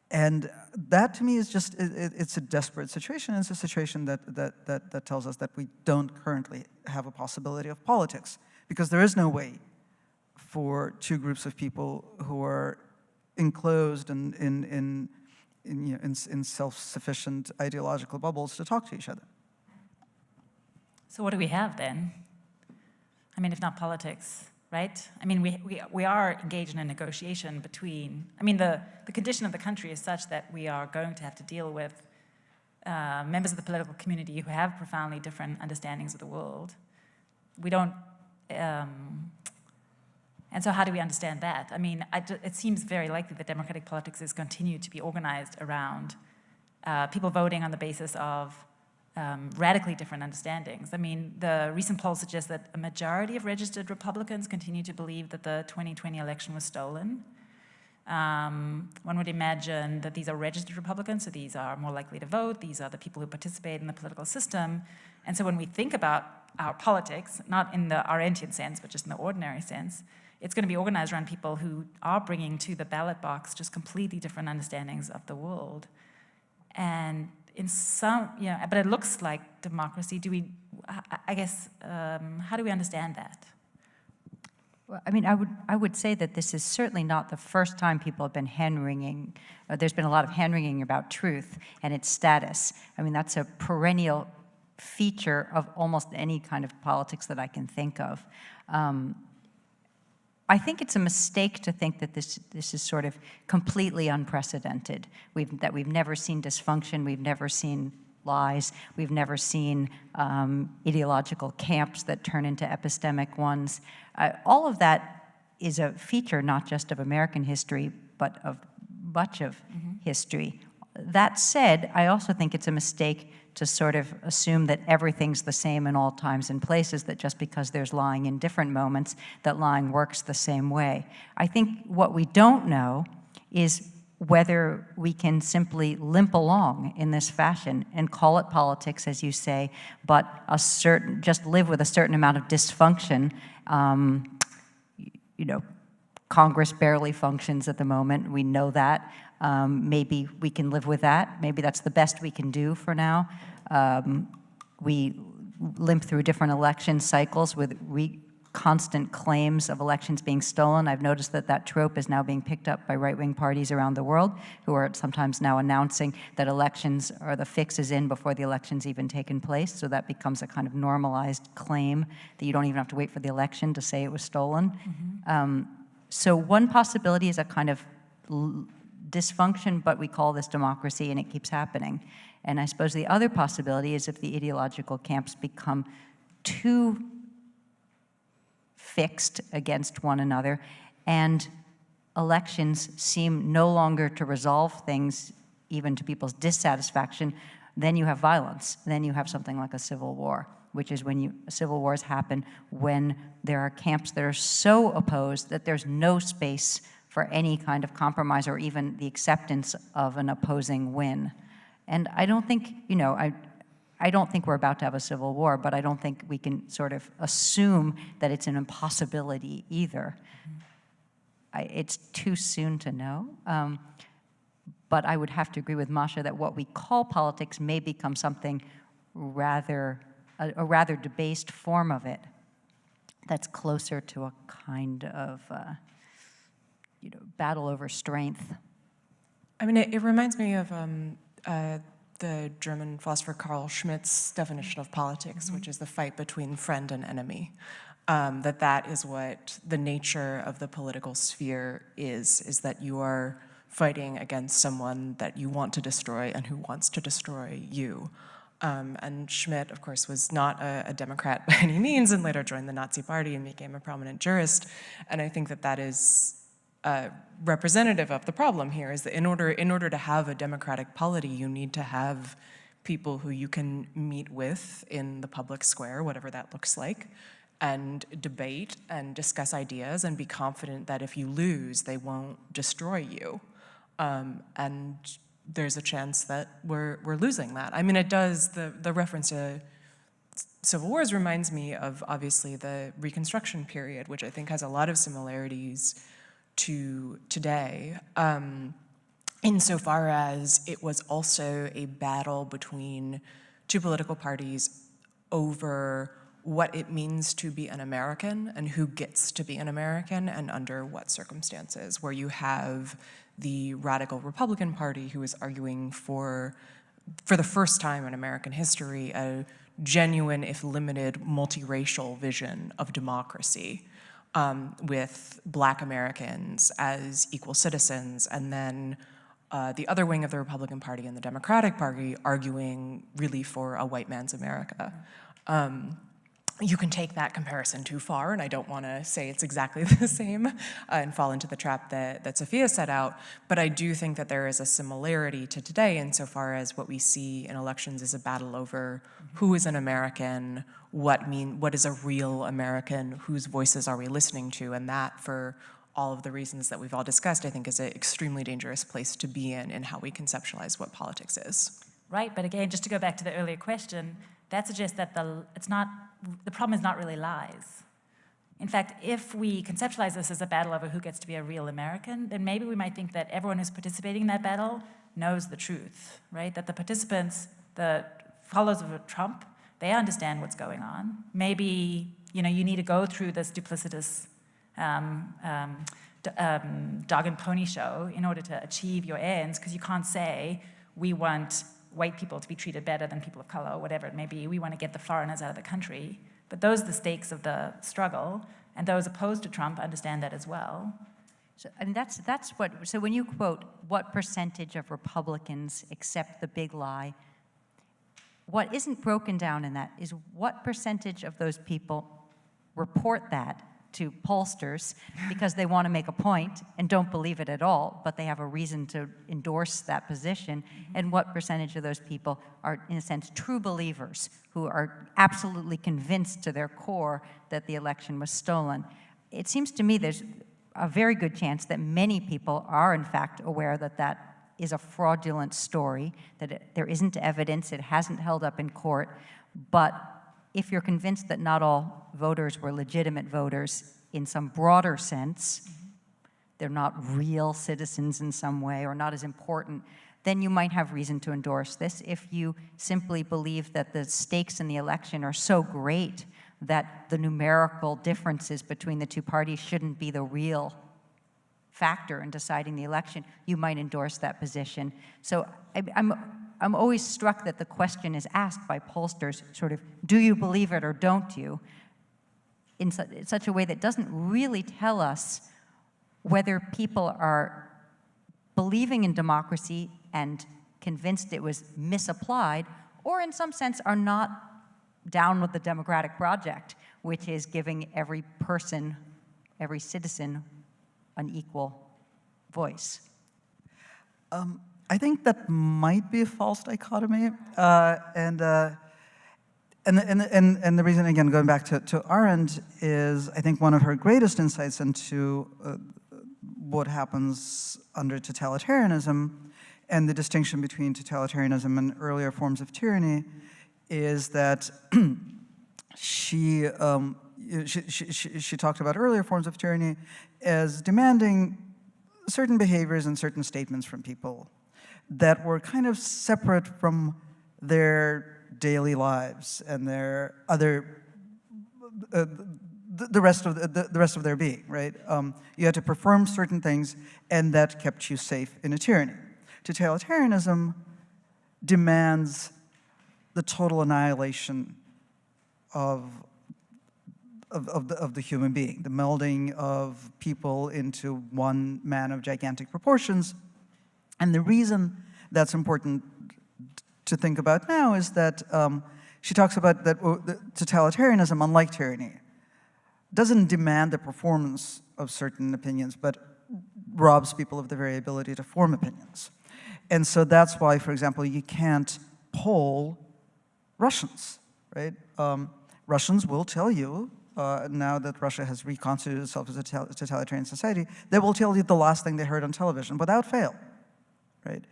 And that, to me, is just, it's a desperate situation. It's a situation that tells us that we don't currently have a possibility of politics, because there is no way for two groups of people who are enclosed in self-sufficient ideological bubbles to talk to each other. So what do we have then? I mean, if not politics, right? I mean, we are engaged in a negotiation between, I mean, the condition of the country is such that we are going to have to deal with members of the political community who have profoundly different understandings of the world. We don't, and so how do we understand that? I mean, it seems very likely that democratic politics is continued to be organized around people voting on the basis of radically different understandings. I mean, the recent poll suggests that a majority of registered Republicans continue to believe that the 2020 election was stolen. One would imagine that these are registered Republicans, so these are more likely to vote. These are the people who participate in the political system. And so when we think about our politics, not in the Arendtian sense, but just in the ordinary sense, it's going to be organized around people who are bringing to the ballot box just completely different understandings of the world. And in some, but it looks like democracy. Do we, I guess, how do we understand that? Well, I mean, I would say that this is certainly not the first time people have been hand-wringing. There's been a lot of hand-wringing about truth and its status. I mean, that's a perennial feature of almost any kind of politics that I can think of. I think it's a mistake to think that this is sort of completely unprecedented. That we've never seen dysfunction, we've never seen lies, we've never seen ideological camps that turn into epistemic ones. All of that is a feature not just of American history, but of much of history. That said, I also think it's a mistake to sort of assume that everything's the same in all times and places, that just because there's lying in different moments, that lying works the same way. I think what we don't know is whether we can simply limp along in this fashion and call it politics, as you say, but just live with a certain amount of dysfunction. You know, Congress barely functions at the moment. We know that. Maybe we can live with that. Maybe that's the best we can do for now. We limp through different election cycles with constant claims of elections being stolen. I've noticed that that trope is now being picked up by right-wing parties around the world, who are sometimes now announcing that elections or the fix is in before the election's even taken place. So that becomes a kind of normalized claim that you don't even have to wait for the election to say it was stolen. So one possibility is a kind of dysfunction, but we call this democracy, and it keeps happening. And I suppose the other possibility is if the ideological camps become too fixed against one another, and elections seem no longer to resolve things, even to people's dissatisfaction, then you have violence. Then you have something like a civil war, which is when civil wars happen when there are camps that are so opposed that there's no space for any kind of compromise or even the acceptance of an opposing win. And I don't think, you know, I don't think we're about to have a civil war, but I don't think we can sort of assume that it's an impossibility either. It's too soon to know. But I would have to agree with Masha that what we call politics may become something rather, a rather debased form of it that's closer to a kind of you know, battle over strength. I mean, it reminds me of the German philosopher Carl Schmitt's definition of politics, which is the fight between friend and enemy. That is what the nature of the political sphere is that you are fighting against someone that you want to destroy and who wants to destroy you. And Schmitt, of course, was not a Democrat by any means and later joined the Nazi Party and became a prominent jurist. And I think that is representative of the problem here, is that in order to have a democratic polity, you need to have people who you can meet with in the public square, whatever that looks like, and debate and discuss ideas and be confident that if you lose, they won't destroy you. And there's a chance that we're losing that. I mean, it does, the reference to civil wars reminds me of, obviously, the Reconstruction period, which I think has a lot of similarities to today, insofar as it was also a battle between two political parties over what it means to be an American and who gets to be an American and under what circumstances, where you have the radical Republican Party who is arguing for the first time in American history, a genuine, if limited, multiracial vision of democracy. With Black Americans as equal citizens, and then the other wing of the Republican Party and the Democratic Party arguing really for a white man's America. You can take that comparison too far, and I don't want to say it's exactly the same and fall into the trap that Sophia set out, but I do think that there is a similarity to today insofar as what we see in elections is a battle over who is an American, what is a real American, whose voices are we listening to, and that, for all of the reasons that we've all discussed, I think is an extremely dangerous place to be in how we conceptualize what politics is. Right, but again, just to go back to the earlier question, that suggests that the problem is not really lies. In fact, if we conceptualize this as a battle over who gets to be a real American, then maybe we might think that everyone who's participating in that battle knows the truth, right? That the participants, the followers of Trump, they understand what's going on. Maybe, you know, you need to go through this duplicitous dog and pony show in order to achieve your ends, because you can't say, we want white people to be treated better than people of color, or whatever it may be. We want to get the foreigners out of the country. But those are the stakes of the struggle, and those opposed to Trump understand that as well. So, and that's what, so when you quote, what percentage of Republicans accept the big lie, what isn't broken down in that is what percentage of those people report that to pollsters because they want to make a point and don't believe it at all, but they have a reason to endorse that position, and what percentage of those people are, in a sense, true believers who are absolutely convinced to their core that the election was stolen. It seems to me there's a very good chance that many people are, in fact, aware that that is a fraudulent story, that there isn't evidence, it hasn't held up in court, but if you're convinced that not all voters were legitimate voters in some broader sense, they're not real citizens in some way or not as important, then you might have reason to endorse this. If you simply believe that the stakes in the election are so great that the numerical differences between the two parties shouldn't be the real factor in deciding the election, you might endorse that position. So I'm always struck that the question is asked by pollsters, sort of, do you believe it or don't you? In such a way that doesn't really tell us whether people are believing in democracy and convinced it was misapplied, or in some sense are not down with the democratic project, which is giving every person, every citizen, an equal voice. I think that might be a false dichotomy, and the reason, again, going back to Arendt, is I think one of her greatest insights into what happens under totalitarianism and the distinction between totalitarianism and earlier forms of tyranny is that she talked about earlier forms of tyranny as demanding certain behaviors and certain statements from people that were kind of separate from their daily lives and their other, the rest of their being, right? You had to perform certain things, and that kept you safe in a tyranny. Totalitarianism demands the total annihilation of the human being, the melding of people into one man of gigantic proportions. And the reason that's important to think about now is that she talks about that totalitarianism, unlike tyranny, doesn't demand the performance of certain opinions, but robs people of the very ability to form opinions. And so that's why, for example, you can't poll Russians, right? Russians will tell you, now that Russia has reconstituted itself as a totalitarian society, they will tell you the last thing they heard on television, without fail, right?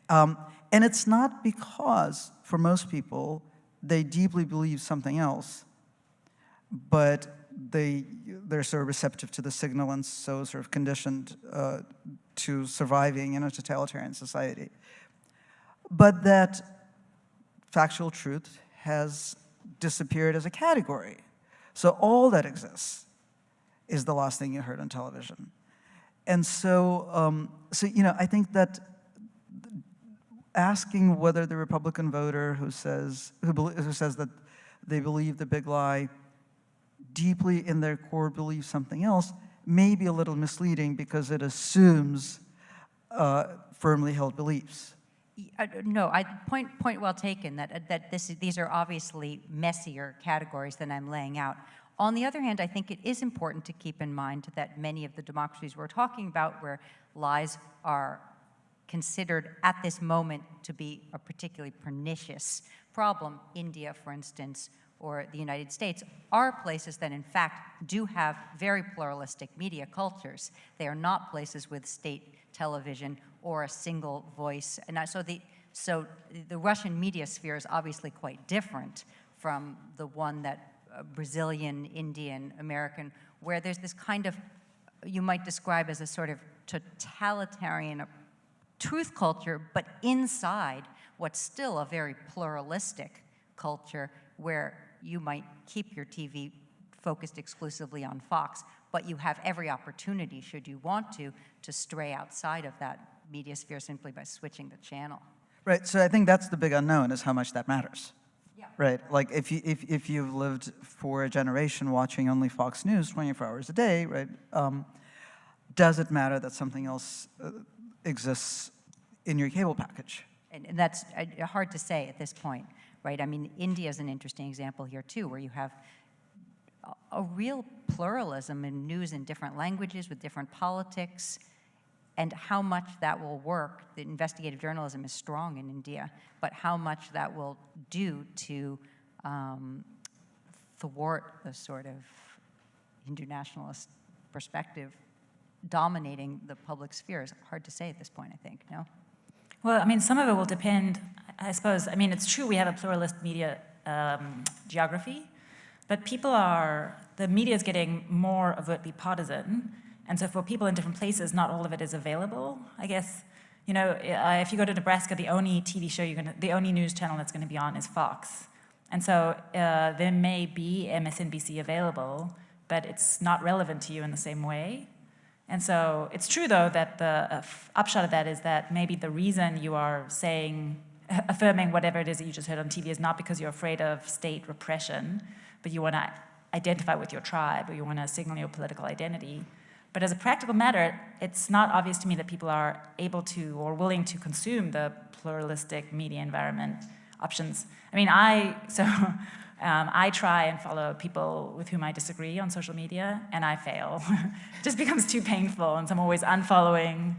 And it's not because, for most people, they deeply believe something else, but they're sort of receptive to the signal and so sort of conditioned to surviving in a totalitarian society. But that factual truth has disappeared as a category. So all that exists is the last thing you heard on television. And so, you know, I think that asking whether the Republican voter who says that they believe the big lie deeply in their core believes something else may be a little misleading because it assumes firmly held beliefs. No, point well taken, that these are obviously messier categories than I'm laying out. On the other hand, I think it is important to keep in mind that many of the democracies we're talking about, where lies are considered at this moment to be a particularly pernicious problem, India, for instance, or the United States, are places that in fact do have very pluralistic media cultures. They are not places with state television or a single voice. And so the Russian media sphere is obviously quite different from the one that Brazilian, Indian, American, where there's this kind of, you might describe as a sort of totalitarian truth culture, but inside what's still a very pluralistic culture where you might keep your TV focused exclusively on Fox, but you have every opportunity, should you want to stray outside of that media sphere simply by switching the channel. Right, so I think that's the big unknown, is how much that matters. Yeah. Right, like if you've lived for a generation watching only Fox News 24 hours a day, right, does it matter that something else exists in your cable package? And that's hard to say at this point, right? I mean, India is an interesting example here too, where you have a real pluralism in news in different languages with different politics, and how much that will work. The investigative journalism is strong in India, but how much that will do to thwart the sort of Hindu nationalist perspective dominating the public sphere is hard to say at this point, I think, no? Well, I mean, some of it will depend, I suppose. I mean, it's true we have a pluralist media geography, but the media is getting more overtly partisan. And so for people in different places, not all of it is available. I guess, you know, if you go to Nebraska, the only TV show the only news channel that's going to be on is Fox. And so there may be MSNBC available, but it's not relevant to you in the same way. And so it's true, though, that the upshot of that is that maybe the reason you are affirming whatever it is that you just heard on TV is not because you're afraid of state repression, but you want to identify with your tribe, or you want to signal your political identity. But as a practical matter, it's not obvious to me that people are able to or willing to consume the pluralistic media environment options. I mean, I try and follow people with whom I disagree on social media, and I fail. It just becomes too painful, and so I'm always unfollowing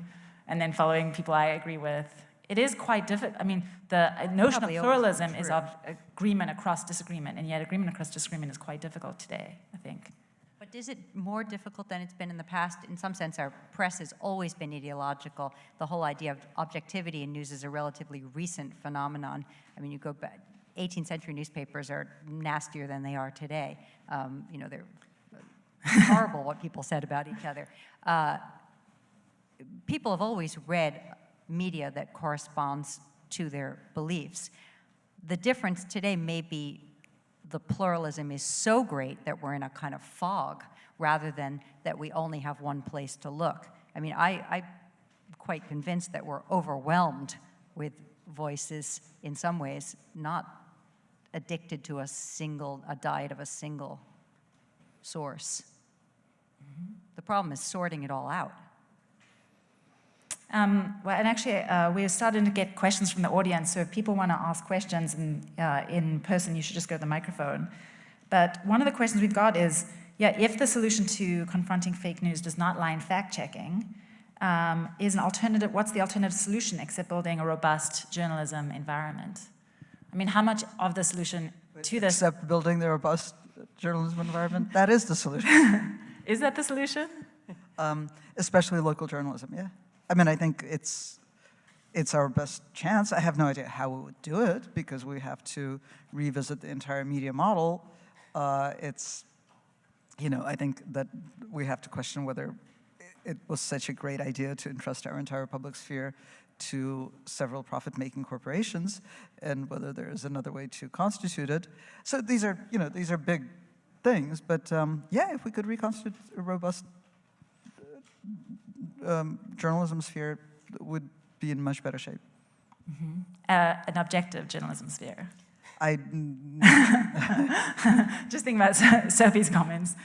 and then following people I agree with. It is quite difficult. I mean, the notion of pluralism is of agreement across disagreement, and yet agreement across disagreement is quite difficult today, I think. But is it more difficult than it's been in the past? In some sense, our press has always been ideological. The whole idea of objectivity in news is a relatively recent phenomenon. I mean, you go back, 18th century newspapers are nastier than they are today. You know, they're horrible what people said about each other. People have always read media that corresponds to their beliefs. The difference today may be the pluralism is so great that we're in a kind of fog rather than that we only have one place to look. I mean, I'm quite convinced that we're overwhelmed with voices in some ways, not addicted to a diet of a single source. Mm-hmm. The problem is sorting it all out. Well, and actually, we're starting to get questions from the audience, so if people want to ask questions in person, you should just go to the microphone. But one of the questions we've got is, if the solution to confronting fake news does not lie in fact-checking, what's the alternative solution except building a robust journalism environment? I mean, how much of the solution to this... Except building the robust journalism environment? That is the solution. Is that the solution? Especially local journalism, yeah. I mean, I think it's our best chance. I have no idea how we would do it because we have to revisit the entire media model. I think that we have to question whether it was such a great idea to entrust our entire public sphere to several profit-making corporations, and whether there is another way to constitute it. So these are big things. But if we could reconstitute a robust journalism sphere, would be in much better shape. Mm-hmm. An objective journalism sphere. Just think about Sophie's comments.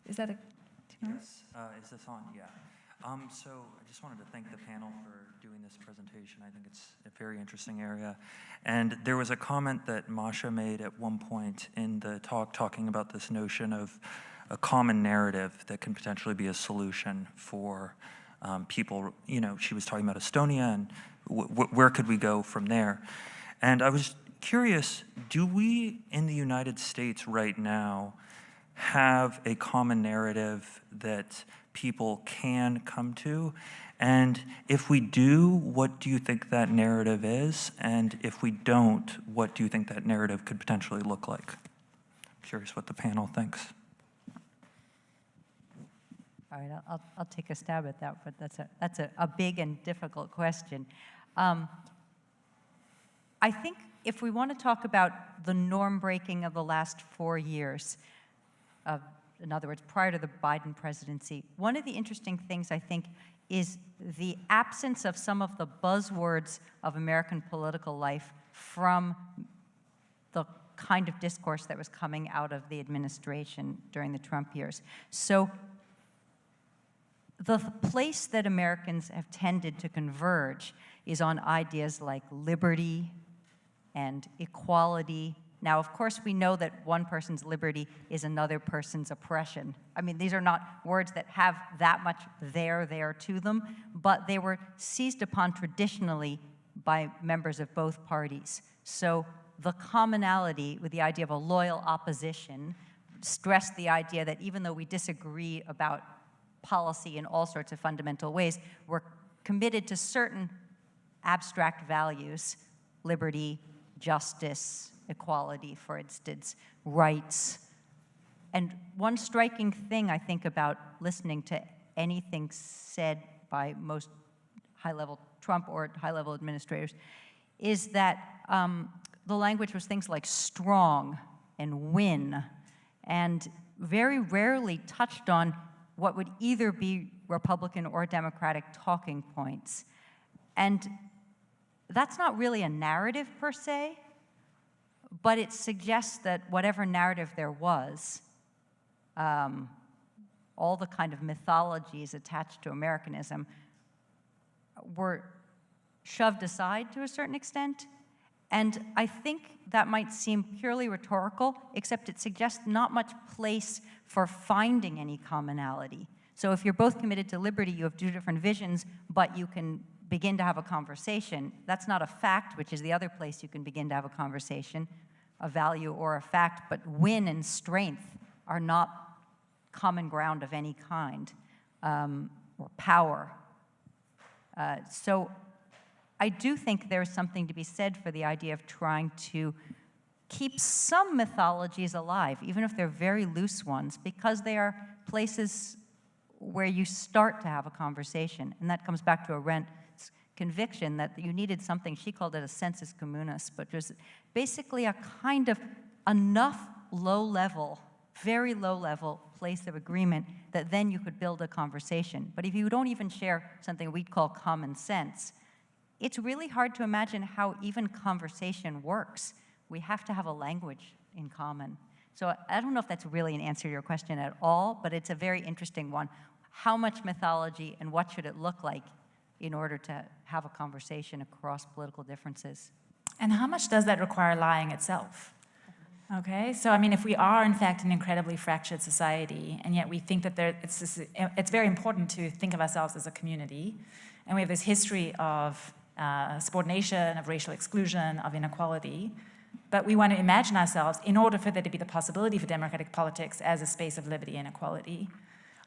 Is that a... Yes. Is this on? Yeah. So I just wanted to thank the panel for doing this presentation. I think it's a very interesting area. And there was a comment that Masha made at one point in the talk talking about this notion of a common narrative that can potentially be a solution for people. You know, she was talking about Estonia and where could we go from there? And I was curious, do we in the United States right now have a common narrative that people can come to? And if we do, what do you think that narrative is? And if we don't, what do you think that narrative could potentially look like? I'm curious what the panel thinks. All right, I'll take a stab at that, but that's a big and difficult question. I think if we want to talk about the norm breaking of the last 4 years, in other words, prior to the Biden presidency, one of the interesting things I think is the absence of some of the buzzwords of American political life from the kind of discourse that was coming out of the administration during the Trump years. So the place that Americans have tended to converge is on ideas like liberty and equality Now, of course, we know that one person's liberty is another person's oppression. I mean, these are not words that have that much there to them, but they were seized upon traditionally by members of both parties. So the commonality with the idea of a loyal opposition stressed the idea that even though we disagree about policy in all sorts of fundamental ways, we're committed to certain abstract values: liberty, justice, equality, for instance, rights. And one striking thing I think about listening to anything said by most high-level Trump or high-level administrators is that the language was things like strong and win, and very rarely touched on what would either be Republican or Democratic talking points. And that's not really a narrative per se, but it suggests that whatever narrative there was, all the kind of mythologies attached to Americanism were shoved aside to a certain extent. And I think that might seem purely rhetorical, except it suggests not much place for finding any commonality. So if you're both committed to liberty, you have two different visions, but you can begin to have a conversation. That's not a fact, which is the other place you can begin to have a conversation, a value or a fact, but win and strength are not common ground of any kind, or power. So I do think there's something to be said for the idea of trying to keep some mythologies alive, even if they're very loose ones, because they are places where you start to have a conversation. And that comes back to Arendt's conviction that you needed something, she called it a sensus communis, but just basically a kind of enough low-level, very low-level place of agreement that then you could build a conversation. But if you don't even share something we'd call common sense, it's really hard to imagine how even conversation works. We have to have a language in common. So I don't know if that's really an answer to your question at all, but it's a very interesting one. How much mythology and what should it look like in order to have a conversation across political differences? And how much does that require lying itself? Okay, so I mean, if we are in fact an incredibly fractured society, and yet we think that it's very important to think of ourselves as a community, and we have this history of subordination, of racial exclusion, of inequality, but we want to imagine ourselves, in order for there to be the possibility for democratic politics, as a space of liberty and equality.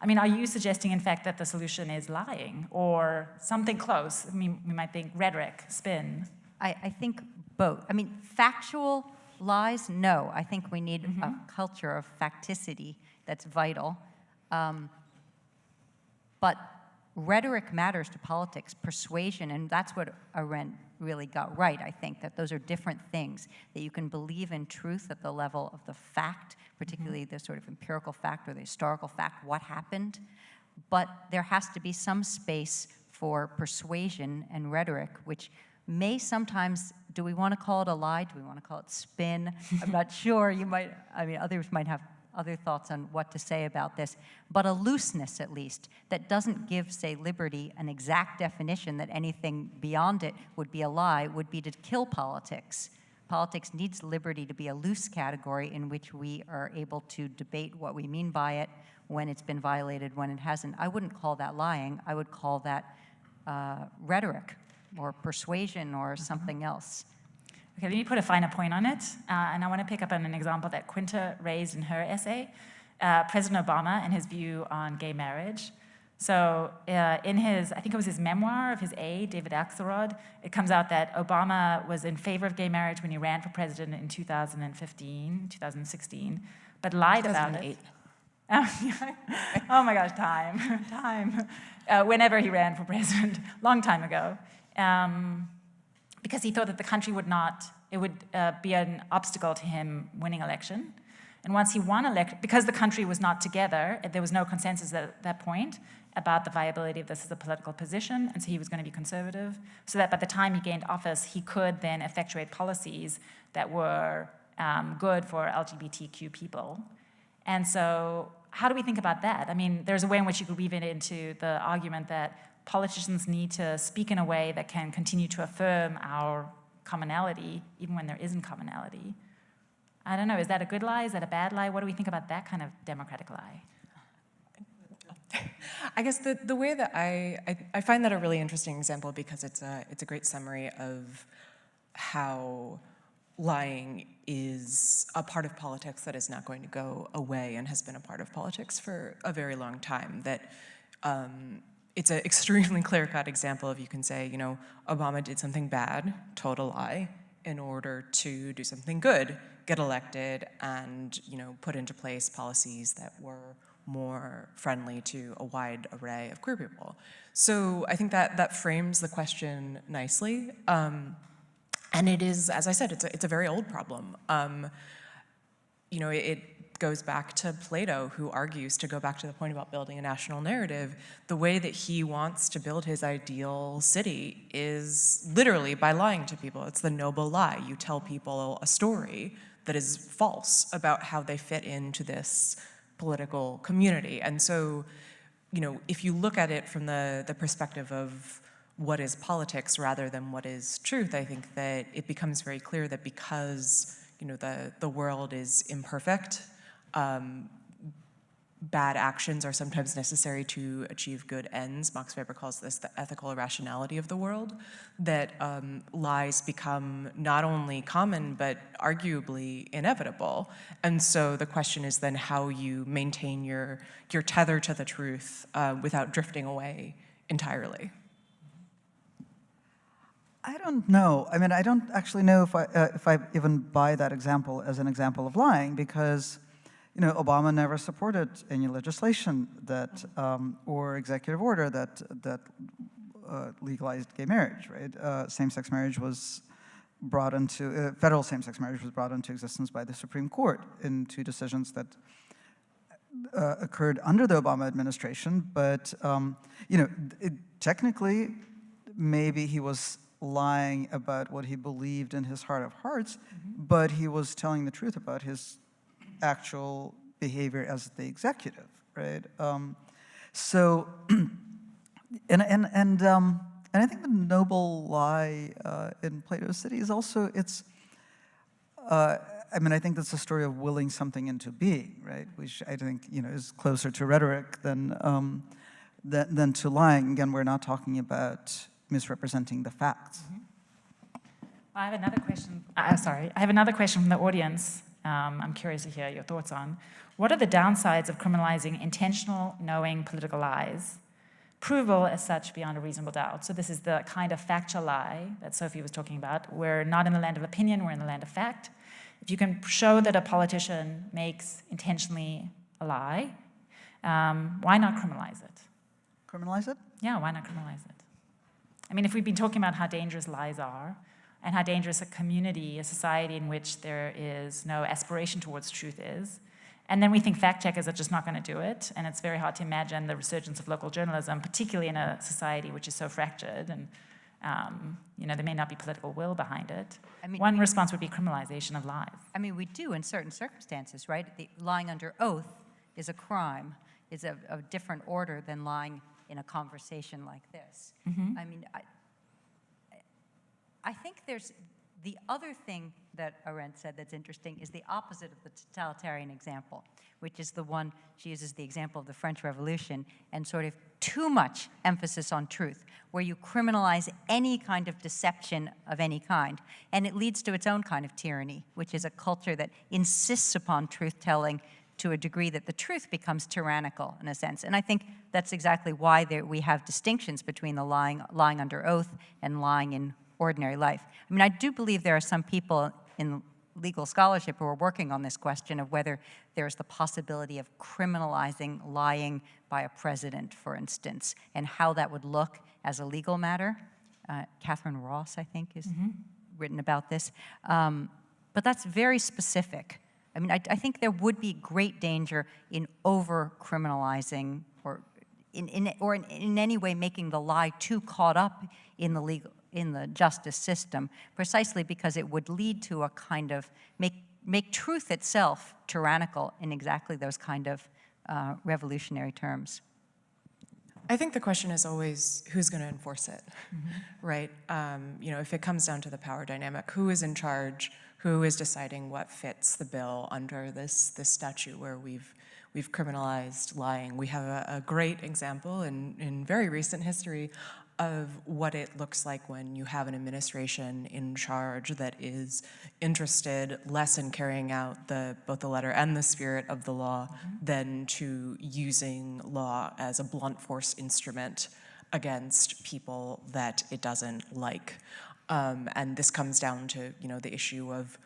I mean, are you suggesting, in fact, that the solution is lying, or something close? I mean, we might think rhetoric, spin. I think both. I mean, factual lies, no. I think we need a culture of facticity that's vital. But rhetoric matters to politics, persuasion, and that's what Arendt really got right, I think, that those are different things, that you can believe in truth at the level of the fact, particularly the sort of empirical fact or the historical fact, what happened, but there has to be some space for persuasion and rhetoric, which may sometimes, do we want to call it a lie? Do we want to call it spin? I'm not sure. You might, I mean, others might have other thoughts on what to say about this, but a looseness at least that doesn't give, say, liberty an exact definition that anything beyond it would be a lie, would be to kill politics. Politics needs liberty to be a loose category in which we are able to debate what we mean by it, when it's been violated, when it hasn't. I wouldn't call that lying. I would call that rhetoric or persuasion or something else. Okay, let me put a finer point on it, and I want to pick up on an example that Quinta raised in her essay, President Obama and his view on gay marriage. So in his, I think it was his memoir of his aide, David Axelrod, it comes out that Obama was in favor of gay marriage when he ran for president in 2016, but lied about it. Oh my gosh, time. Whenever he ran for president, long time ago. Because he thought that the country would not, it would be an obstacle to him winning election. And once he won election, because the country was not together, there was no consensus at that point about the viability of this as a political position, and so he was going to be conservative, so that by the time he gained office, he could then effectuate policies that were good for LGBTQ people. And so how do we think about that? I mean, there's a way in which you could weave it into the argument that politicians need to speak in a way that can continue to affirm our commonality, even when there isn't commonality. I don't know, is that a good lie? Is that a bad lie? What do we think about that kind of democratic lie? I guess the way that I find that a really interesting example because it's a great summary of how lying is a part of politics that is not going to go away and has been a part of politics for a very long time. That it's an extremely clear-cut example of you can say, you know, Obama did something bad, total lie, in order to do something good, get elected, and, you know, put into place policies that were more friendly to a wide array of queer people. So I think that frames the question nicely. And it is, as I said, it's a very old problem. You know, it goes back to Plato, who argues, to go back to the point about building a national narrative, the way that he wants to build his ideal city is literally by lying to people. It's the noble lie. You tell people a story that is false about how they fit into this political community. And so, you know, if you look at it from the perspective of what is politics rather than what is truth, I think that it becomes very clear that because, you know, the world is imperfect, bad actions are sometimes necessary to achieve good ends. Max Weber calls this the ethical irrationality of the world, that lies become not only common, but arguably inevitable. And so the question is then how you maintain your tether to the truth without drifting away entirely. I don't know. I mean, I don't actually know if I even buy that example as an example of lying, because, you know, Obama never supported any legislation that or executive order that legalized gay marriage. Right? Same-sex marriage was brought into federal same-sex marriage was brought into existence by the Supreme Court in two decisions that occurred under the Obama administration. But you know, technically, maybe he was lying about what he believed in his heart of hearts, but he was telling the truth about his actual behavior as the executive, right? So, and I think the noble lie in Plato's City is also, it's, I mean, I think that's a story of willing something into being, right? Which I think, you know, is closer to rhetoric than to lying. Again, we're not talking about misrepresenting the facts. I have another question. I have another question from the audience. I'm curious to hear your thoughts on. What are the downsides of criminalizing intentional, knowing political lies? Provable as such beyond a reasonable doubt. So this is the kind of factual lie that Sophia was talking about. We're not in the land of opinion, we're in the land of fact. If you can show that a politician makes intentionally a lie, why not criminalize it? Criminalize it? Yeah, why not criminalize it? I mean, if we've been talking about how dangerous lies are, and how dangerous a community, a society in which there is no aspiration towards truth is, and then we think fact checkers are just not going to do it, and it's very hard to imagine the resurgence of local journalism, particularly in a society which is so fractured, and you know, there may not be political will behind it. I mean, one response would be criminalization of lies. I mean, we do in certain circumstances, right? Lying under oath is a crime, is a different order than lying in a conversation like this. I mean, I think there's the other thing that Arendt said that's interesting is the opposite of the totalitarian example, which is the one she uses the example of the French Revolution and sort of too much emphasis on truth, where you criminalize any kind of deception of any kind, and it leads to its own kind of tyranny, which is a culture that insists upon truth-telling to a degree that the truth becomes tyrannical in a sense. And I think that's exactly why we have distinctions between the lying under oath and lying in ordinary life. I mean, I do believe there are some people in legal scholarship who are working on this question of whether there's the possibility of criminalizing lying by a president, for instance, and how that would look as a legal matter. Catherine Ross, I think, is written about this. But that's very specific. I mean, I think there would be great danger in over-criminalizing or in any way making the lie too caught up in the justice system, precisely because it would lead to a kind of make truth itself tyrannical in exactly those kind of revolutionary terms. I think the question is always who's going to enforce it, right? You know, if it comes down to the power dynamic, who is in charge? Who is deciding what fits the bill under this statute where we've criminalized lying? We have a great example in very recent history of what it looks like when you have an administration in charge that is interested less in carrying out both the letter and the spirit of the law than to using law as a blunt force instrument against people that it doesn't like. And this comes down to, you know, the issue of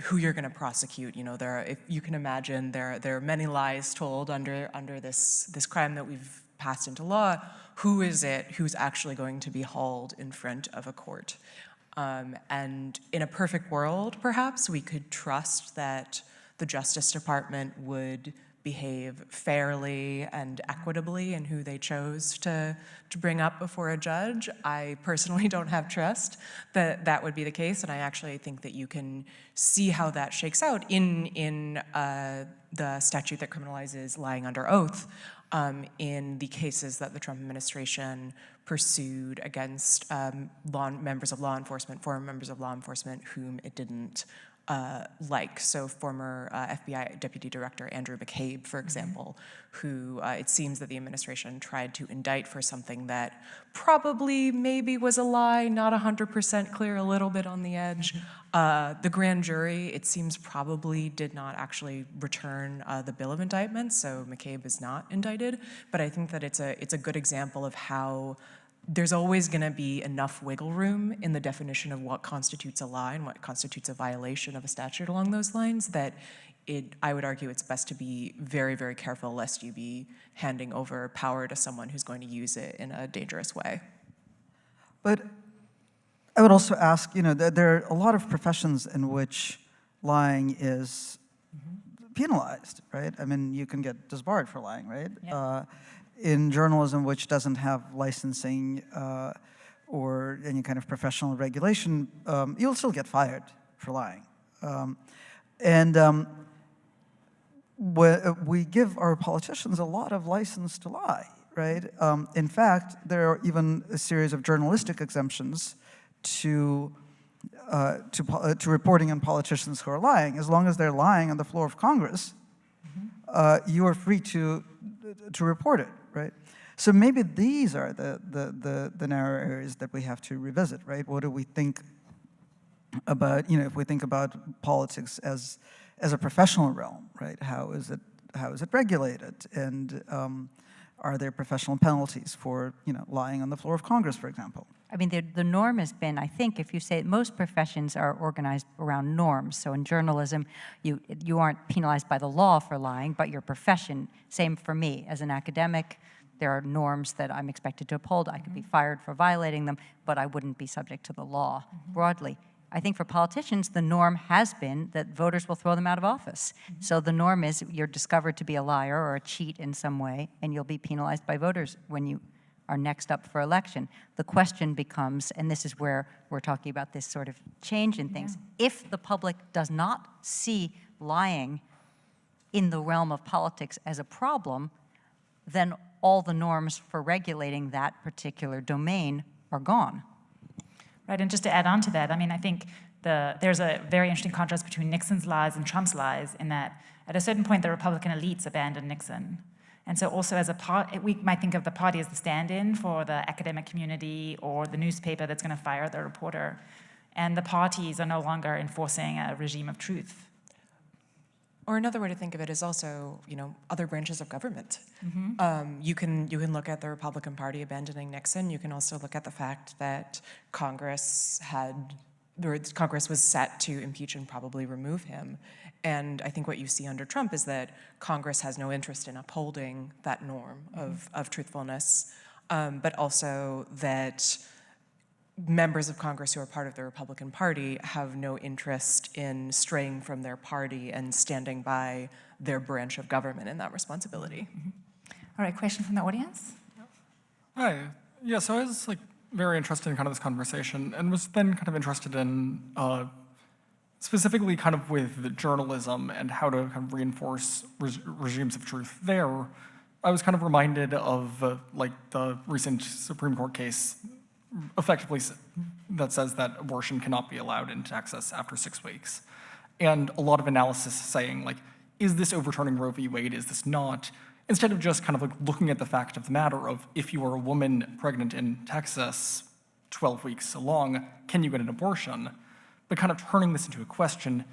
who you're going to prosecute. You know, if you can imagine, there are many lies told under this crime that we've passed into law. Who is it who's actually going to be hauled in front of a court? And in a perfect world, perhaps, we could trust that the Justice Department would behave fairly and equitably in who they chose to bring up before a judge. I personally don't have trust that that would be the case, and I actually think that you can see how that shakes out in the statute that criminalizes lying under oath. In the cases that the Trump administration pursued against members of law enforcement, former members of law enforcement whom it didn't like. So former FBI Deputy Director Andrew McCabe, for example, who it seems that the administration tried to indict for something that probably maybe was a lie, not 100% clear, a little bit on the edge. The grand jury, it seems, probably did not actually return the bill of indictment, so McCabe is not indicted. But I think that it's a good example of how there's always going to be enough wiggle room in the definition of what constitutes a lie and what constitutes a violation of a statute along those lines that I would argue it's best to be very, very careful lest you be handing over power to someone who's going to use it in a dangerous way. But I would also ask, you know, there are a lot of professions in which lying is penalized, right? I mean, you can get disbarred for lying, right? Yeah. In journalism, which doesn't have licensing or any kind of professional regulation, you'll still get fired for lying. We give our politicians a lot of license to lie, right? In fact, there are even a series of journalistic exemptions to reporting on politicians who are lying. As long as they're lying on the floor of Congress, you are free to report it, right? So maybe these are the narrow areas that we have to revisit, right? What do we think about, you know, if we think about politics as a professional realm, right? How is it regulated? And are there professional penalties for, you know, lying on the floor of Congress, for example? I mean, the norm has been, I think, if you say most professions are organized around norms. So in journalism, you aren't penalized by the law for lying, but your profession. Same for me. As an academic, there are norms that I'm expected to uphold. I could be fired for violating them, but I wouldn't be subject to the law broadly. I think for politicians, the norm has been that voters will throw them out of office. So the norm is you're discovered to be a liar or a cheat in some way, and you'll be penalized by voters when you are next up for election. The question becomes, and this is where we're talking about this sort of change in things, if the public does not see lying in the realm of politics as a problem, then all the norms for regulating that particular domain are gone. Right, and just to add on to that, I mean, I think there's a very interesting contrast between Nixon's lies and Trump's lies in that at a certain point the Republican elites abandoned Nixon. And so also as a part, we might think of the party as the stand-in for the academic community or the newspaper that's going to fire the reporter. And the parties are no longer enforcing a regime of truth. Or another way to think of it is also, you know, other branches of government. You can look at the Republican Party abandoning Nixon. You can also look at the fact that Congress was set to impeach and probably remove him. And I think what you see under Trump is that Congress has no interest in upholding that norm of truthfulness, but also that members of Congress who are part of the Republican Party have no interest in straying from their party and standing by their branch of government in that responsibility. All right, question from the audience? Hi. Yeah, so I was very interested in kind of this conversation and was then kind of interested in specifically kind of with the journalism and how to kind of reinforce regimes of truth there. I was kind of reminded of like the recent Supreme Court case effectively that says that abortion cannot be allowed in Texas after 6 weeks. And a lot of analysis saying, like, is this overturning Roe v. Wade, is this not? Instead of just kind of like looking at the fact of the matter of if you are a woman pregnant in Texas 12 weeks along, can you get an abortion? But kind of turning this into a question,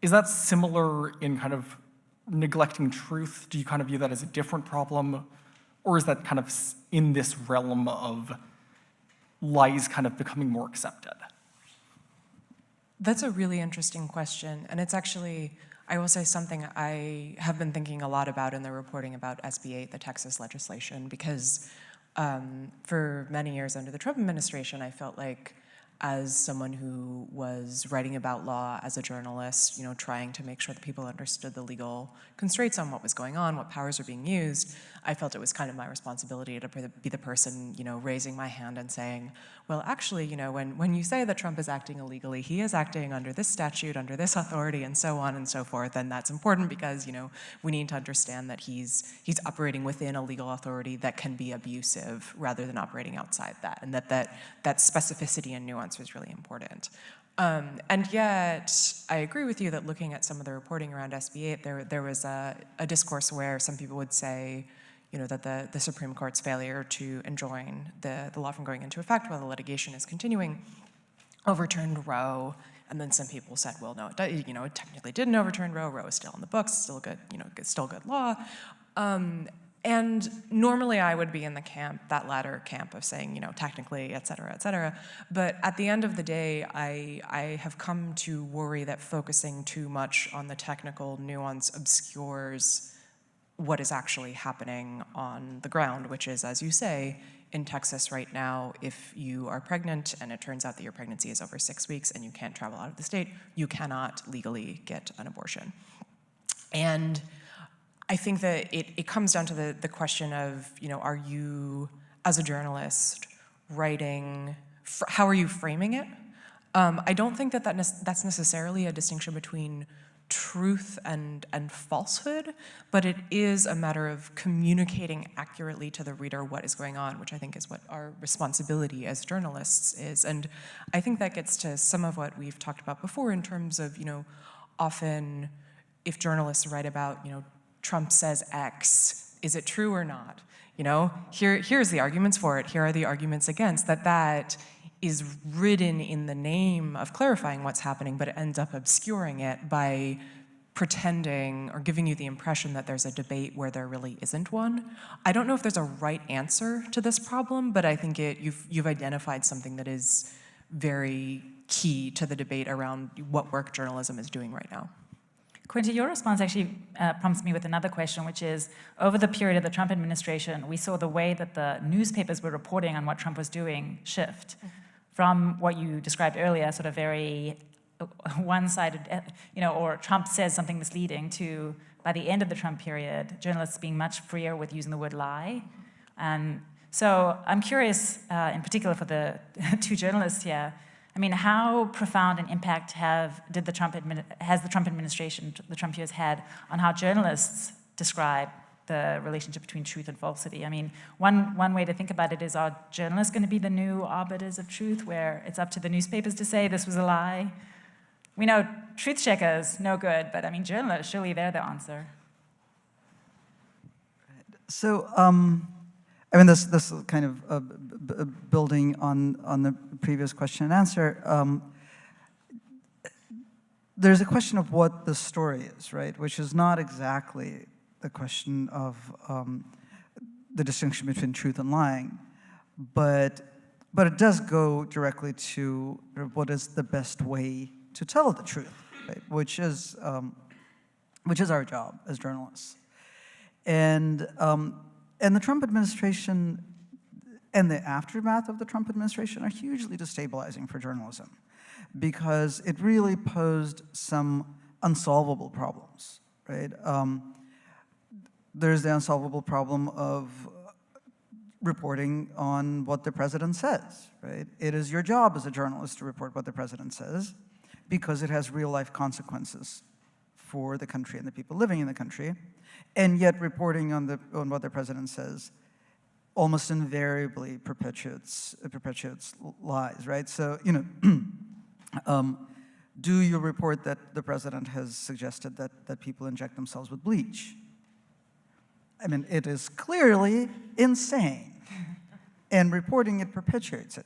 is that similar in kind of neglecting truth? Do you kind of view that as a different problem? Or is that kind of in this realm of lies kind of becoming more accepted? That's a really interesting question. And it's actually, I will say, something I have been thinking a lot about in the reporting about SB 8, the Texas legislation, because for many years under the Trump administration, I felt like as someone who was writing about law as a journalist, you know, trying to make sure that people understood the legal constraints on what was going on, what powers are being used, I felt it was kind of my responsibility to be the person, you know, raising my hand and saying, well, actually, you know, when you say that Trump is acting illegally, he is acting under this statute, under this authority, and so on and so forth, and that's important because, you know, we need to understand that he's operating within a legal authority that can be abusive rather than operating outside that, and that specificity and nuance was really important. And yet, I agree with you that looking at some of the reporting around SB 8, there was a discourse where some people would say, you know, that the Supreme Court's failure to enjoin the law from going into effect while the litigation is continuing overturned Roe. And then some people said, well, no, it technically didn't overturn Roe. Roe is still in the books, still good, you know, still good law. And normally I would be in the camp, that latter camp of saying, you know, technically, et cetera, et cetera. But at the end of the day, I have come to worry that focusing too much on the technical nuance obscures what is actually happening on the ground, which is, as you say, in Texas right now, if you are pregnant and it turns out that your pregnancy is over 6 weeks and you can't travel out of the state, you cannot legally get an abortion. And I think that it comes down to the question of, you know, are you, as a journalist, writing, how are you framing it? I don't think that's necessarily a distinction between truth and falsehood, but it is a matter of communicating accurately to the reader what is going on, which I think is what our responsibility as journalists is. And I think that gets to some of what we've talked about before in terms of, you know, often if journalists write about, you know, Trump says X, is it true or not? You know, here's the arguments for it, here are the arguments against, that is written in the name of clarifying what's happening, but it ends up obscuring it by pretending or giving you the impression that there's a debate where there really isn't one. I don't know if there's a right answer to this problem, but I think you've identified something that is very key to the debate around what work journalism is doing right now. Quinta, your response actually prompts me with another question, which is, over the period of the Trump administration, we saw the way that the newspapers were reporting on what Trump was doing shift. From what you described earlier, sort of very one-sided, you know, or Trump says something misleading, to, by the end of the Trump period, journalists being much freer with using the word lie. So I'm curious, in particular for the two journalists here, I mean, how profound an impact has the Trump administration, the Trump years had on how journalists describe the relationship between truth and falsity? I mean, one way to think about it is, are journalists going to be the new arbiters of truth, where it's up to the newspapers to say this was a lie? We know truth checkers, no good, but I mean, journalists, surely they're the answer. So, I mean, this is kind of building on the previous question and answer. There's a question of what the story is, right? Which is not exactly the question of the distinction between truth and lying, but it does go directly to what is the best way to tell the truth, right? Which is our job as journalists. And the Trump administration and the aftermath of the Trump administration are hugely destabilizing for journalism, because it really posed some unsolvable problems, right? There's the unsolvable problem of reporting on what the president says, right? It is your job as a journalist to report what the president says, because it has real-life consequences for the country and the people living in the country, and yet reporting on what the president says almost invariably perpetuates lies, right? So, do you report that the president has suggested that people inject themselves with bleach? I mean, it is clearly insane, and reporting it perpetuates it.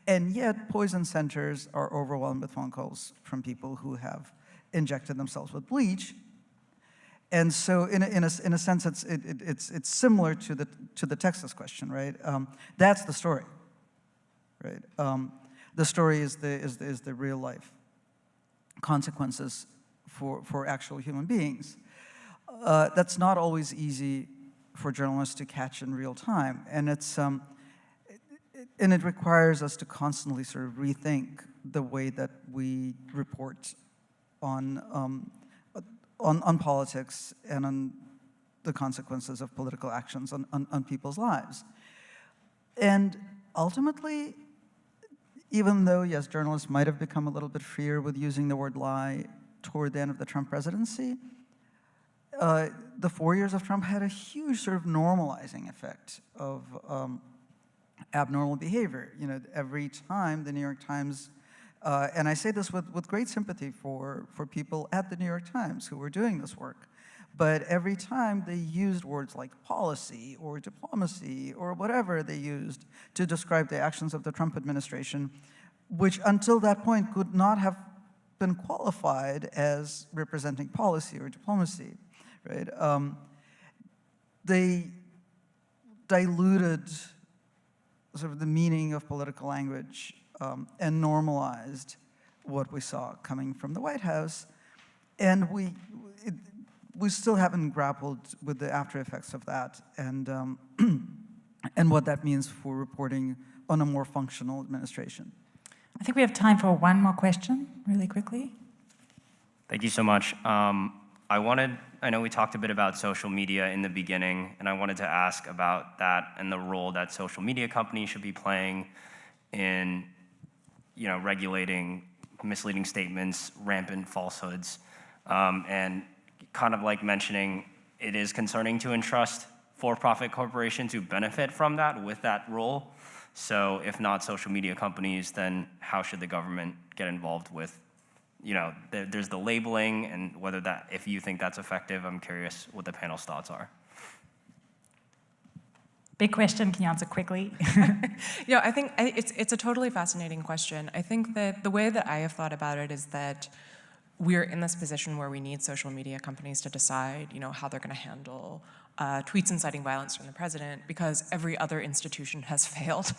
And yet, poison centers are overwhelmed with phone calls from people who have injected themselves with bleach. And so, in a sense, it's similar to the Texas question, right? That's the story, right? The story is the real life consequences for actual human beings. That's not always easy for journalists to catch in real time, and it requires us to constantly sort of rethink the way that we report on politics and on the consequences of political actions on people's lives. And ultimately, even though, yes, journalists might have become a little bit freer with using the word lie toward the end of the Trump presidency, the 4 years of Trump had a huge sort of normalizing effect of abnormal behavior. Every time the New York Times, and I say this with great sympathy for people at the New York Times who were doing this work, but every time they used words like policy or diplomacy or whatever they used to describe the actions of the Trump administration, which until that point could not have been qualified as representing policy or diplomacy, right? They diluted sort of the meaning of political language and normalized what we saw coming from the White House, and we still haven't grappled with the after effects of that, and what that means for reporting on a more functional administration. I think we have time for one more question, really quickly. Thank you so much. I know we talked a bit about social media in the beginning, and I wanted to ask about that and the role that social media companies should be playing in, regulating misleading statements, rampant falsehoods, and kind of like mentioning it is concerning to entrust for-profit corporations who benefit from that with that role. So if not social media companies, then how should the government get involved with, there's the labeling, and if you think that's effective, I'm curious what the panel's thoughts are. Big question, can you answer quickly? Yeah, I think it's a totally fascinating question. I think that the way that I have thought about it is that we're in this position where we need social media companies to decide, how they're going to handle tweets inciting violence from the president, because every other institution has failed.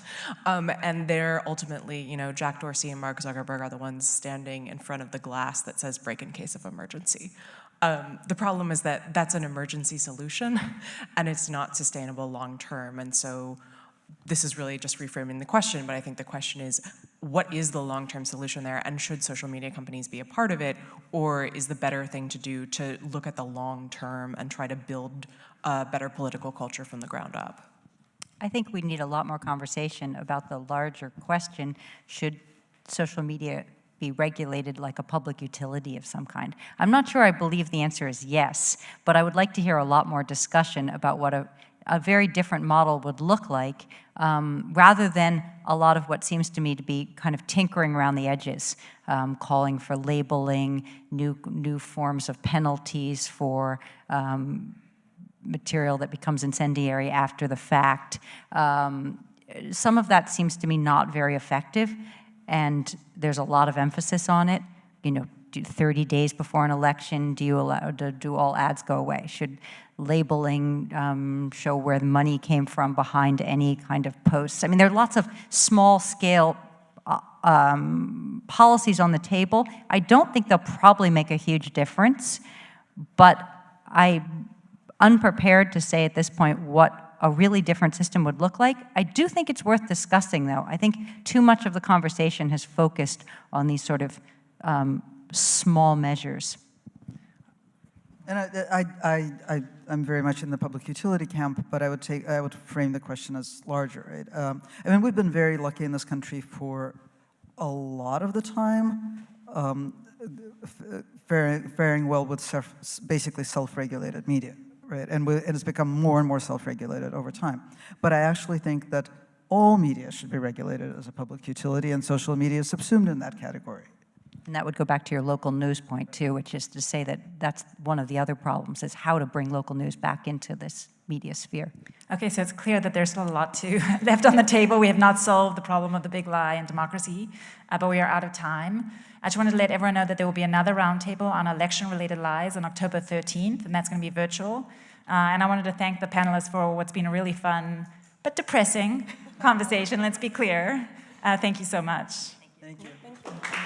And they're ultimately, Jack Dorsey and Mark Zuckerberg are the ones standing in front of the glass that says break in case of emergency. The problem is that that's an emergency solution, and it's not sustainable long term. And so this is really just reframing the question, but I think the question is, what is the long-term solution there, and should social media companies be a part of it, or is the better thing to do to look at the long term and try to build a better political culture from the ground up? I think we need a lot more conversation about the larger question, should social media be regulated like a public utility of some kind? I'm not sure I believe the answer is yes, but I would like to hear a lot more discussion about what a very different model would look like, rather than a lot of what seems to me to be kind of tinkering around the edges, calling for labeling, new forms of penalties for material that becomes incendiary after the fact. Some of that seems to me not very effective, and there's a lot of emphasis on it. 30 days before an election, do all ads go away? Should labeling show where the money came from behind any kind of posts? I mean, there are lots of small-scale policies on the table. I don't think they'll probably make a huge difference, but I'm unprepared to say at this point what a really different system would look like. I do think it's worth discussing, though. I think too much of the conversation has focused on these sort of small measures. And I'm very much in the public utility camp, but I would frame the question as larger, right? I mean, we've been very lucky in this country for a lot of the time faring well with basically self-regulated media, right? And it's become more and more self-regulated over time. But I actually think that all media should be regulated as a public utility, and social media is subsumed in that category. And that would go back to your local news point too, which is to say that that's one of the other problems, is how to bring local news back into this media sphere. Okay, so it's clear that there's still a lot left on the table. We have not solved the problem of the big lie in democracy, but we are out of time. I just wanted to let everyone know that there will be another roundtable on election-related lies on October 13th, and that's going to be virtual. And I wanted to thank the panelists for what's been a really fun but depressing conversation, let's be clear. Thank you so much. Thank you. Thank you.